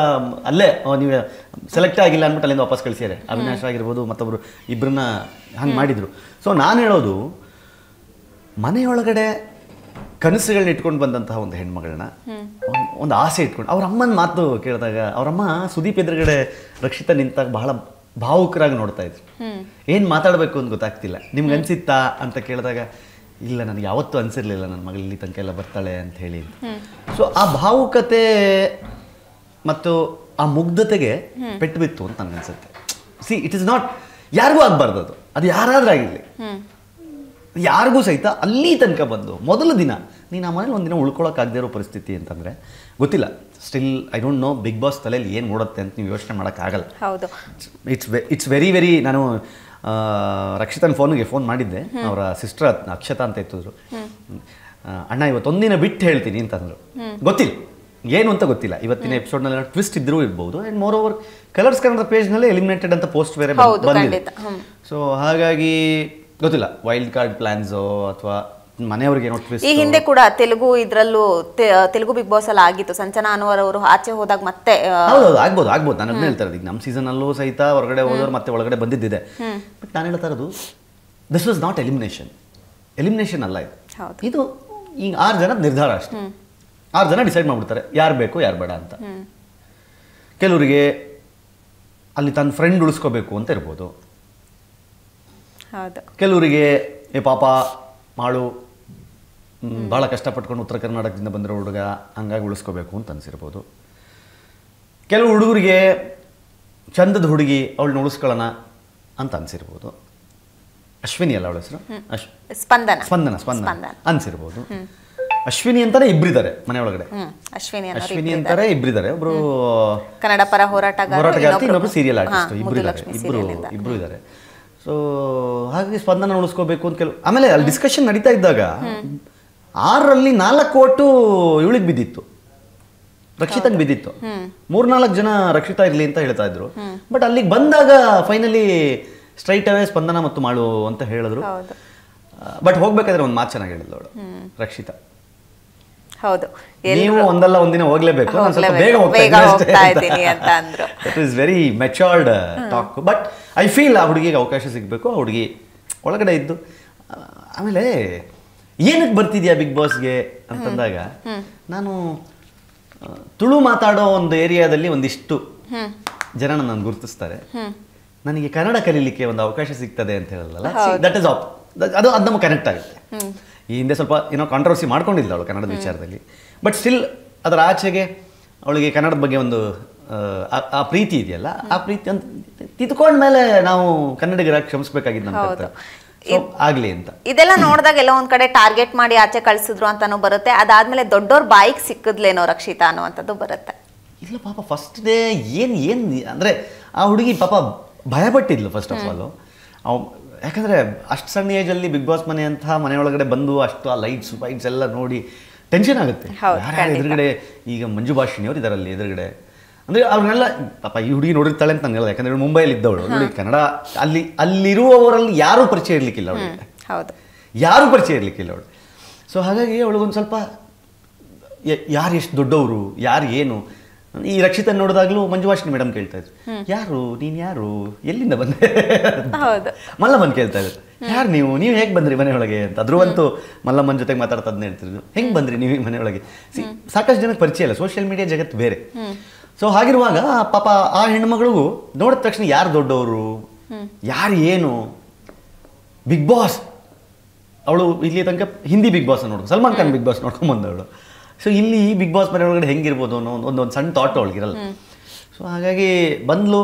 ಅಲ್ಲೇ ನೀವು ಸೆಲೆಕ್ಟ್ ಆಗಿಲ್ಲ ಅಂದ್ಬಿಟ್ಟು ಅಲ್ಲಿಂದ ವಾಪಸ್ ಕಳಿಸಿದ್ದಾರೆ. ಅವಿನಾಶ್ ಆಗಿರ್ಬೋದು, ಮತ್ತೊಬ್ಬರು ಇಬ್ಬರನ್ನ ಹಂಗೆ ಮಾಡಿದರು. ಸೊ ನಾನು ಹೇಳೋದು, ಮನೆಯೊಳಗಡೆ ಕನಸುಗಳನ್ನ ಇಟ್ಕೊಂಡು ಬಂದಂತಹ ಒಂದು ಹೆಣ್ಮಗಳನ್ನ, ಒಂದು ಆಸೆ ಇಟ್ಕೊಂಡು, ಅವ್ರ ಅಮ್ಮನ ಮಾತು ಕೇಳಿದಾಗ, ಅವರಮ್ಮ ಸುದೀಪ್ ಎದುರುಗಡೆ ರಕ್ಷಿತಾ ನಿಂತಾಗ ಬಹಳ ಭಾವುಕರಾಗಿ ನೋಡ್ತಾ ಇದ್ರು. ಏನು ಮಾತಾಡಬೇಕು ಅಂತ ಗೊತ್ತಾಗ್ತಿಲ್ಲ. ನಿಮ್ಗೆ ಅನ್ಸಿತ್ತಾ ಅಂತ ಕೇಳಿದಾಗ, ಇಲ್ಲ ನನಗೆ ಯಾವತ್ತೂ ಅನ್ಸಿರ್ಲಿಲ್ಲ ನನ್ನ ಮಗಳು ಇಲ್ಲಿ ತನಕ ಎಲ್ಲ ಬರ್ತಾಳೆ ಅಂತ ಹೇಳಿ. ಸೊ ಆ ಭಾವುಕತೆ ಮತ್ತು ಆ ಮುಗ್ಧತೆಗೆ ಪೆಟ್ಟು ಬಿತ್ತು ಅಂತ ನನಗನ್ಸುತ್ತೆ. ಇಟ್ ಇಸ್ ನಾಟ್, ಯಾರಿಗೂ ಆಗಬಾರ್ದು ಅದು ಯಾರಾದ್ರೂ ಆಗಿರಲಿ, ಯಾರಿಗೂ ಸಹಿತ ಅಲ್ಲಿ ತನಕ ಬಂದು ಮೊದಲ ದಿನ ನೀನು ಆ ಮನೇಲಿ ಒಂದಿನ ಉಳ್ಕೊಳಕ್ಕಾಗದೇ ಇರೋ ಪರಿಸ್ಥಿತಿ ಅಂತಂದರೆ ಗೊತ್ತಿಲ್ಲ. Still I don't know big boss ತಲೆಯಲ್ಲಿ ಏನು ನೋಡುತ್ತೆ ಅಂತ ನೀವು ಯೋಚನೆ ಮಾಡೋಕ್ಕಾಗಲ್ಲ. ಹೌದು, ಇಟ್ಸ್ ವೆರಿ ನಾನು ರಕ್ಷಿತನ ಫೋನ್ ಮಾಡಿದ್ದೆ. ಅವರ ಸಿಸ್ಟರ್ ಅಕ್ಷತಾ ಅಂತ ಇತ್ತಿದ್ರು. ಅಣ್ಣ ಇವತ್ತೊಂದಿನ ಬಿಟ್ಟು ಹೇಳ್ತೀನಿ ಅಂತಂದರು. ಗೊತ್ತಿಲ್ಲ ಏನು ಅಂತ ಗೊತ್ತಿಲ್ಲ. ಇವತ್ತಿನ ಎಪಿಸೋಡ್ನಲ್ಲಿ ಟ್ವಿಸ್ಟ್ ಇದ್ರೂ ಇರ್ಬೋದು. And moreover Colors Kannada ಪೇಜ್ನಲ್ಲಿ ಎಲಿಮಿನೇಟೆಡ್ ಅಂತ ಪೋಸ್ಟ್ ಬೇರೆ ಬಂದಿದೆ. ಸೊ ಹಾಗಾಗಿ ಗೊತ್ತಿಲ್ಲ ವೈಲ್ಡ್ ಕಾರ್ಡ್ ಪ್ಲಾನ್ಸೋ ಅಥವಾ ಮನೆಯವ್ರಿಗೆ ಏನೋ ಟ್ವಿಸ್ಟ್. ಈ ಹಿಂದೆ ಕೂಡ ತೆಲುಗು ಇದ್ರಲ್ಲೂ ತೆಲುಗು ಬಿಗ್ ಬಾಸ್ ಅಲ್ಲಿ ಆಗಿತ್ತು. ಸಂಚನಾ ಅನ್ವರ್ ಅವರು ಆಚೆ ಹೋದಾಗ ಮತ್ತೆ ಹೌದೌದು ಆಗ್ಬೋದು. ನಾನು ಅದನ್ನ ಹೇಳ್ತಾ ಇರೋದು. ಈಗ ನಮ್ಮ ಸೀಸನಲ್ಲೂ ಸಹಿತ ಹೊರಗಡೆ ಹೋದವ್ರು ಮತ್ತೆ ಒಳಗಡೆ ಬಂದಿದ್ದಿದೆ. ಬಟ್ ನಾನು ಹೇಳ್ತಾ ಇರೋದು ದಿಸ್ ವಾಸ್ ನಾಟ್ ಎಲಿಮಿನೇಷನ್ ಅಲ್ಲ ಇದು. ಇದು ಈಗ 6 ಜನ ನಿರ್ಧಾರ ಅಷ್ಟೇ. 6 ಜನ ಡಿಸೈಡ್ ಮಾಡ್ಬಿಡ್ತಾರೆ ಯಾರು ಬೇಕು ಯಾರು ಬೇಡ ಅಂತ. ಕೆಲವರಿಗೆ ಅಲ್ಲಿ ತನ್ನ ಫ್ರೆಂಡ್ ಉಳಿಸ್ಕೋಬೇಕು ಅಂತ ಇರ್ಬೋದು. ಕೆಲವರಿಗೆ ಏ ಪಾಪ ಮಾಡು ಭಾಳ ಕಷ್ಟಪಟ್ಕೊಂಡು ಉತ್ತರ ಕರ್ನಾಟಕದಿಂದ ಬಂದಿರೋ ಹುಡುಗ ಹಂಗಾಗಿ ಉಳಿಸ್ಕೋಬೇಕು ಅಂತ ಅನಿಸಿರ್ಬೋದು. ಕೆಲವು ಹುಡುಗರಿಗೆ ಚಂದದ ಹುಡುಗಿ ಅವಳನ್ನ ಉಳಿಸ್ಕೊಳ್ಳೋಣ ಅಂತ ಅನಿಸಿರ್ಬೋದು. ಅಶ್ವಿನಿ ಅಲ್ಲ ಅವಳ ಹೆಸರು, ಸ್ಪಂದನ ಅನ್ಸಿರ್ಬೋದು. ಅಶ್ವಿನಿ ಅಂತಾನೆ ಇಬ್ಬರಿದ್ದಾರೆ ಮನೆಯೊಳಗಡೆ. ಅಶ್ವಿನಿ ಅಂತಾರೆ ಇಬ್ಬರಿದ್ದಾರೆ. ಒಬ್ರು ಕನ್ನಡ ಪರ ಹೋರಾಟಗಾರ್ತಿ, ಇನ್ನೊಬ್ರು ಸೀರಿಯಲ್ ಆರ್ಟಿಸ್ಟ್. ಇಬ್ರು ಇದ್ದಾರೆ. ಸೊ ಹಾಗಾಗಿ ಸ್ಪಂದನ ಉಳಿಸ್ಕೋಬೇಕು ಅಂತ ಕೆಲವು. ಆಮೇಲೆ ಅಲ್ಲಿ ಡಿಸ್ಕಷನ್ ನಡೀತಾ ಇದ್ದಾಗ 6ರಲ್ಲಿ 4 ಓಟು ಇವಳಿಗೆ ಬಿದ್ದಿತ್ತು, ರಕ್ಷಿತಂಗೆ ಬಿದ್ದಿತ್ತು. 3-4 ಜನ ರಕ್ಷಿತಾ ಇರ್ಲಿ ಅಂತ ಹೇಳ್ತಾ ಇದ್ರು. ಬಟ್ ಅಲ್ಲಿಗೆ ಬಂದಾಗ ಫೈನಲಿ ಸ್ಟ್ರೈಟ್ ಅವೇ ಸ್ಪಂದನ ಮತ್ತು ಮಾಡು ಅಂತ ಹೇಳಿದ್ರು. ಬಟ್ ಹೋಗ್ಬೇಕಾದ್ರೆ ಒಂದು ಮಾತು ಚೆನ್ನಾಗಿ ಹೇಳಿದ್ಲು ಅವಳು ರಕ್ಷಿತಾ. ಹೌದು, ನೀವು ಒಂದಲ್ಲ ಒಂದಿನ ಹೋಗ್ಲೇಬೇಕು, ಬೇಗ ಹೋಗ್ತಾ ಇದ್ದೀನಿ ಅಂತ ಅಂದ್ರು. It is very matured talk. But I feel ಆ ಹುಡುಗಿಗೆ ಅವಕಾಶ ಸಿಗಬೇಕು. ಆ ಹುಡುಗಿ ಒಳಗಡೆ ಇದ್ದು ಆಮೇಲೆ ಏನಕ್ಕೆ ಬರ್ತಿದ್ಯಾ ಬಿಗ್ ಬಾಸ್ಗೆ ಅಂತಂದಾಗ, ನಾನು ತುಳು ಮಾತಾಡೋ ಒಂದು ಏರಿಯಾದಲ್ಲಿ ಒಂದಿಷ್ಟು ಜನ ನನ್ನ ಗುರುತಿಸ್ತಾರೆ. ನನಗೆ ಕನ್ನಡ ಕಲೀಲಿಕ್ಕೆ ಒಂದು ಅವಕಾಶ ಸಿಗ್ತದೆ ಅಂತ ಹೇಳಲ್ಲ, ದಟ್ ಇಸ್ ಅದು ನಮಗೆ ಕನೆಕ್ಟ್ ಆಗುತ್ತೆ. ಈ ಹಿಂದೆ ಸ್ವಲ್ಪ ಏನೋ ಕಾಂಟ್ರವರ್ಸಿ ಮಾಡ್ಕೊಂಡಿಲ್ಲ ಅವಳು ಕನ್ನಡದ ವಿಚಾರದಲ್ಲಿ. ಬಟ್ ಸ್ಟಿಲ್ ಅದರ ಆಚೆಗೆ ಅವಳಿಗೆ ಕನ್ನಡದ ಬಗ್ಗೆ ಒಂದು ಆ ಪ್ರೀತಿ ಇದೆಯಲ್ಲ, ಆ ಪ್ರೀತಿ ಅಂತ ತಿದ್ಕೊಂಡ್ಮೇಲೆ ನಾವು ಕನ್ನಡಿಗರ ಕ್ಷಮಿಸ್ಬೇಕಾಗಿದ್ದು ನಮ್ಮ ಆಗ್ಲಿ ಅಂತ. ಇದೆಲ್ಲ ನೋಡಿದಾಗ ಎಲ್ಲ ಒಂದ್ ಕಡೆ ಟಾರ್ಗೆಟ್ ಮಾಡಿ ಆಚೆ ಕಳ್ಸಿದ್ರು ಅಂತಾನು ಬರುತ್ತೆ. ಅದಾದ್ಮೇಲೆ ದೊಡ್ಡವ್ರ ಬಾಯಿಗೆ ಸಿಕ್ಕದ್ಲೇನೋ ರಕ್ಷಿತಾ ಅನ್ನುವಂಥದ್ದು ಬರುತ್ತೆ. ಇಲ್ಲ ಪಾಪ ಫಸ್ಟ್ ಡೇ ಏನ್ ಅಂದ್ರೆ ಆ ಹುಡುಗಿ ಪಾಪ ಭಯ ಪಟ್ಟಿದ್ಲು ಫಸ್ಟ್ ಆಫ್ ಆಲ್. ಯಾಕಂದ್ರೆ ಅಷ್ಟು ಸಣ್ಣ ಏಜಲ್ಲಿ ಬಿಗ್ ಬಾಸ್ ಮನೆ ಅಂತ ಮನೆಯೊಳಗಡೆ ಬಂದು ಅಷ್ಟು ಆ ಲೈಟ್ಸ್ ಎಲ್ಲ ನೋಡಿ ಟೆನ್ಷನ್ ಆಗುತ್ತೆ. ಯಾರ್ಯಾರು ಎದುರುಗಡೆ ಈಗ ಮಂಜು ಭಾಷಿಣಿ ಅವ್ರು ಇದರಲ್ಲಿ ಎದುರುಗಡೆ ಅಂದ್ರೆ ಅವ್ರನ್ನೆಲ್ಲ ಪಾಪ ಈ ಹುಡುಗಿ ನೋಡಿರ್ತಾಳೆ ಅಂತ ನಾನು ಹೇಳಲ್ಲ. ಯಾಕಂದ್ರೆ ಮುಂಬೈಲಿ ಇದ್ದವಳು ನೋಡಿ, ಕನ್ನಡ ಅಲ್ಲಿರುವವರಲ್ಲಿ ಯಾರೂ ಪರಿಚಯ ಇರ್ಲಿಕ್ಕಿಲ್ಲ ಅವಳಿಗೆ, ಯಾರೂ ಪರಿಚಯ ಇರ್ಲಿಕ್ಕಿಲ್ಲ ಅವಳು. ಸೊ ಹಾಗಾಗಿ ಅವಳಿಗೊಂದು ಸ್ವಲ್ಪ ಯಾರು ಎಷ್ಟು ದೊಡ್ಡವರು ಯಾರು ಏನು. ಈ ರಕ್ಷಿತ ನೋಡಿದಾಗ್ಲೂ ಮಂಜು ಭಾಷಿಣಿ ಮೇಡಮ್ ಕೇಳ್ತಾ ಇದ್ರು, ಯಾರು ನೀನ್, ಯಾರು ಎಲ್ಲಿಂದ ಬಂದೆ, ಮಲ್ಲಮ್ಮನ್ ಕೇಳ್ತಾ ಇದ್ರು, ಯಾರು ನೀವು ಹೇಗೆ ಬಂದ್ರಿ ಮನೆಯೊಳಗೆ ಅಂತ. ಅದ್ರಂತೂ ಮಲ್ಲಮ್ಮನ ಜೊತೆಗೆ ಮಾತಾಡ್ತಾ ಹೇಳ್ತಿದ್ರು, ಹೆಂಗೆ ಬಂದ್ರಿ ನೀವು ಮನೆಯೊಳಗೆ. ಸಾಕಷ್ಟು ಜನಕ್ಕೆ ಪರಿಚಯ ಇಲ್ಲ, ಸೋಷಿಯಲ್ ಮೀಡಿಯಾ ಜಗತ್ತು ಬೇರೆ. ಸೊ ಹಾಗಿರುವಾಗ ಪಾಪ ಆ ಹೆಣ್ಮಗಳಿಗೂ ನೋಡಿದ ತಕ್ಷಣ ಯಾರು ದೊಡ್ಡವರು ಯಾರು ಏನು. ಬಿಗ್ ಬಾಸ್ ಅವಳು ಇಲ್ಲಿ ತನಕ ಹಿಂದಿ ಬಿಗ್ ಬಾಸ್ ನೋಡ್ಕೊ, ಸಲ್ಮಾನ್ ಖಾನ್ ಬಿಗ್ ಬಾಸ್ ನೋಡ್ಕೊಂಡ್ ಬಂದವಳು. ಸೊ ಇಲ್ಲಿ ಈ ಬಿಗ್ ಬಾಸ್ ಮನೆ ಒಳಗಡೆ ಹೆಂಗಿರ್ಬೋದು ಅನ್ನೋ ಒಂದೊಂದು ಸಣ್ಣ ಥಾಟ್ ಅವಳಿಗಿರಲ್ಲ. ಸೊ ಹಾಗಾಗಿ ಬಂದ್ಲು,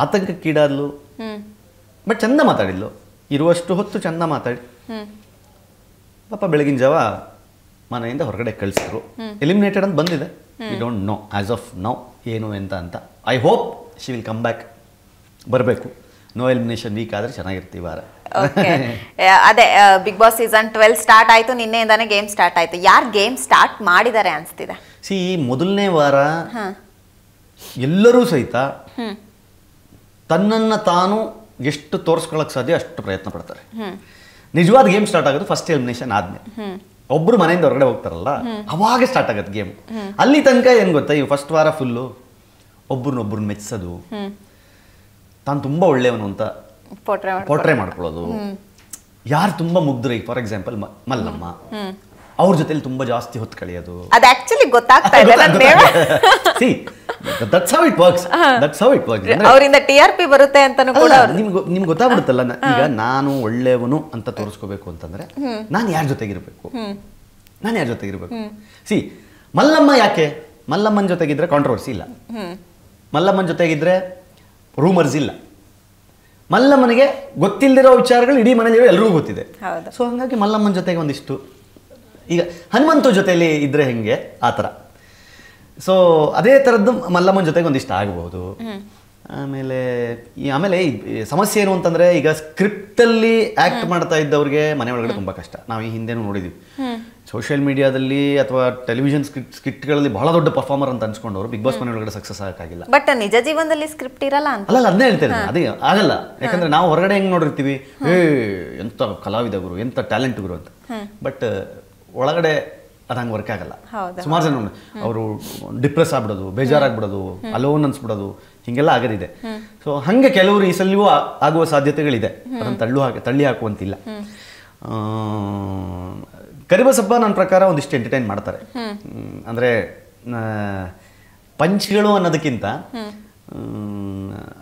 ಆತಂಕಕ್ಕೀಡಾದ್ಲು. ಬಟ್ ಚಂದ ಮಾತಾಡಿದ್ಲು, ಇರುವಷ್ಟು ಹೊತ್ತು ಚಂದ ಮಾತಾಡಿ ಪಾಪ ಬೆಳಗಿನ ಜಾವ ಮನೆಯಿಂದ ಹೊರಗಡೆ ಕಳಿಸಿದ್ರು. ಎಲಿಮಿನೇಟೆಡ್ ಅಂತ ಬಂದಿದೆ. We don't know as of now ಏನು ಅಂತ. I hope she will come back, ಬರಬೇಕು. ನೋ ಎಲಿಮಿನೇಷನ್ ವೀಕ್ ಆದರೆ ಚೆನ್ನಾಗಿರ್ತೀವಿ ವಾರ. ಅದೇ ಬಿಗ್ ಬಾಸ್ ಸೀಸನ್ 12 ಸ್ಟಾರ್ಟ್ ಆಯ್ತು, ನಿನ್ನೆಯಿಂದಾನೆ ಗೇಮ್ ಸ್ಟಾರ್ಟ್ ಆಯ್ತು. ಯಾರು ಗೇಮ್ ಸ್ಟಾರ್ಟ್ ಮಾಡಿದ್ದಾರೆ ಅನ್ಸ್ತಿದೆ? ಮೊದಲನೇ ವಾರ ಎಲ್ಲರೂ ಸಹಿತ ತನ್ನನ್ನು ತಾನು ಎಷ್ಟು ತೋರಿಸ್ಕೊಳಕ್ ಸಾಧ್ಯ ಅಷ್ಟು ಪ್ರಯತ್ನ ಪಡ್ತಾರೆ. ನಿಜವಾದ ಗೇಮ್ ಸ್ಟಾರ್ಟ್ ಆಗೋದು ಫಸ್ಟ್ ಎಲಿಮಿನೇಷನ್ ಆದ್ಮೇಲೆ. ಒಬ್ರು ಮನೆಯಿಂದ ಹೊರಗಡೆ ಹೋಗ್ತಾರಲ್ಲ ಅವಾಗ ಸ್ಟಾರ್ಟ್ ಆಗತ್ತೆ ಗೇಮ್. ಅಲ್ಲಿ ತನಕ ಏನ್ ಗೊತ್ತಾ, ಈ ಫಸ್ಟ್ ವಾರ ಫುಲ್ಲು ಒಬ್ರನ್ನೊಬ್ರನ್ನ ಮೆಚ್ಚಿಸೋದು, ತಾನು ತುಂಬಾ ಒಳ್ಳೆಯವನು ಅಂತ ಪೋರ್ಟ್ರೇ ಮಾಡ್ಕೊಳ್ಳೋದು. ಯಾರು ತುಂಬಾ ಮುಗ್ಧರು, ಈಗ ಫಾರ್ ಎಕ್ಸಾಂಪಲ್ ಮಲ್ಲಮ್ಮ, ಅವ್ರ ಜೊತೆಲಿ ತುಂಬಾ ಜಾಸ್ತಿ ಹೊತ್ತು ಕಳೆಯೋದು. ಅದು ಆಕ್ಚುಲಿ ಗೊತ್ತಾಗ್ತಾ ಇದೆ. That's how it works. ಅವರಿಂದ TRP ಬರುತ್ತೆ ಅಂತಾನೂ ಕೂಡ ನಿಮ್ಗೆ ಗೊತ್ತಾಗ್ಬಿಡುತ್ತಲ್ಲ. ಈಗ ನಾನು ಒಳ್ಳೆಯವನು ಅಂತ ತೋರಿಸ್ಕೋಬೇಕು ಅಂತಂದ್ರೆ ನಾನು ಯಾರ ಜೊತೆಗಿರ್ಬೇಕು, ಮಲ್ಲಮ್ಮ ಯಾಕೆ, ಮಲ್ಲಮ್ಮನ ಜೊತೆಗಿದ್ರೆ ಕಾಂಟ್ರವರ್ಸಿ ಇಲ್ಲ, ಮಲ್ಲಮ್ಮನ ಜೊತೆಗಿದ್ರೆ ರೂಮರ್ಸ್ ಇಲ್ಲ, ಮಲ್ಲಮ್ಮನಿಗೆ ಗೊತ್ತಿಲ್ಲದಿರೋ ವಿಚಾರಗಳು ಇಡೀ ಮನೆಯಲ್ಲಿ ಎಲ್ರಿಗೂ ಗೊತ್ತಿದೆ. ಸೊ ಹಂಗಾಗಿ ಮಲ್ಲಮ್ಮನ ಜೊತೆಗೆ ಒಂದಿಷ್ಟು, ಈಗ ಹನುಮಂತು ಜೊತೆಲಿ ಇದ್ರೆ ಹೆಂಗೆ ಆ ಥರ. ಸೊ ಅದೇ ಥರದ್ದು ಮಲ್ಲಮ್ಮನ ಜೊತೆಗೆ ಒಂದಿಷ್ಟು ಆಗಬಹುದು. ಆಮೇಲೆ ಈ ಸಮಸ್ಯೆ ಏನು ಅಂತಂದ್ರೆ, ಈಗ ಸ್ಕ್ರಿಪ್ಟಲ್ಲಿ ಆಕ್ಟ್ ಮಾಡ್ತಾ ಇದ್ದವ್ರಿಗೆ ಮನೆ ಒಳಗಡೆ ತುಂಬಾ ಕಷ್ಟ. ನಾವು ಈ ಹಿಂದೆನೂ ನೋಡಿದ್ವಿ, ಸೋಷಿಯಲ್ ಮೀಡಿಯಾದಲ್ಲಿ ಅಥವಾ ಟೆಲಿವಿಷನ್ ಸ್ಕಿಟ್ಗಳಲ್ಲಿ ಬಹಳ ದೊಡ್ಡ ಪರ್ಫಾರ್ಮರ್ ಅಂತ ಅನ್ಸ್ಕೊಂಡವರು ಬಿಗ್ ಬಾಸ್ ಮನೆ ಒಳಗಡೆ ಸಕ್ಸಸ್ ಆಗಕ್ಕಾಗಿಲ್ಲ. ಬಟ್ ನಿಜ ಜೀವನದಲ್ಲಿ ಸ್ಕ್ರಿಪ್ಟ್ ಇರಲ್ಲ ಅಂತ ಅಲ್ಲ ಅದನ್ನೇ ಹೇಳ್ತೇನೆ, ಅದೇ ಆಗಲ್ಲ. ಯಾಕಂದ್ರೆ ನಾವು ಹೊರಗಡೆ ಹೆಂಗ್ ನೋಡಿರ್ತೀವಿ, ಎಂತ ಕಲಾವಿದ ಗುರು, ಎಂತ ಟ್ಯಾಲೆಂಟ್ ಗುರು ಅಂತ. ಬಟ್ ಒಳಗಡೆ ಅದು ಹಂಗೆ ವರ್ಕ್ ಆಗಲ್ಲ. ಸುಮಾರು ಜನ ಅವರು ಡಿಪ್ರೆಸ್ ಆಗ್ಬಿಡೋದು, ಬೇಜಾರಾಗ್ಬಿಡೋದು, ಅಲೋನ್ ಅನ್ಸ್ಬಿಡೋದು, ಹಿಂಗೆಲ್ಲ ಆಗದಿದೆ. ಸೊ ಹಂಗೆ ಕೆಲವರು ಈ ಸಲಿಯೂ ಆಗುವ ಸಾಧ್ಯತೆಗಳಿದೆ. ಅದನ್ನು ತಳ್ಳಿ ಹಾಕುವಂತಿಲ್ಲ. ಕರಿಬಸಪ್ಪ ನನ್ನ ಪ್ರಕಾರ ಒಂದಿಷ್ಟು ಎಂಟರ್ಟೈನ್ ಮಾಡ್ತಾರೆ. ಅಂದರೆ ಪಂಚ್ಗಳು ಅನ್ನೋದಕ್ಕಿಂತ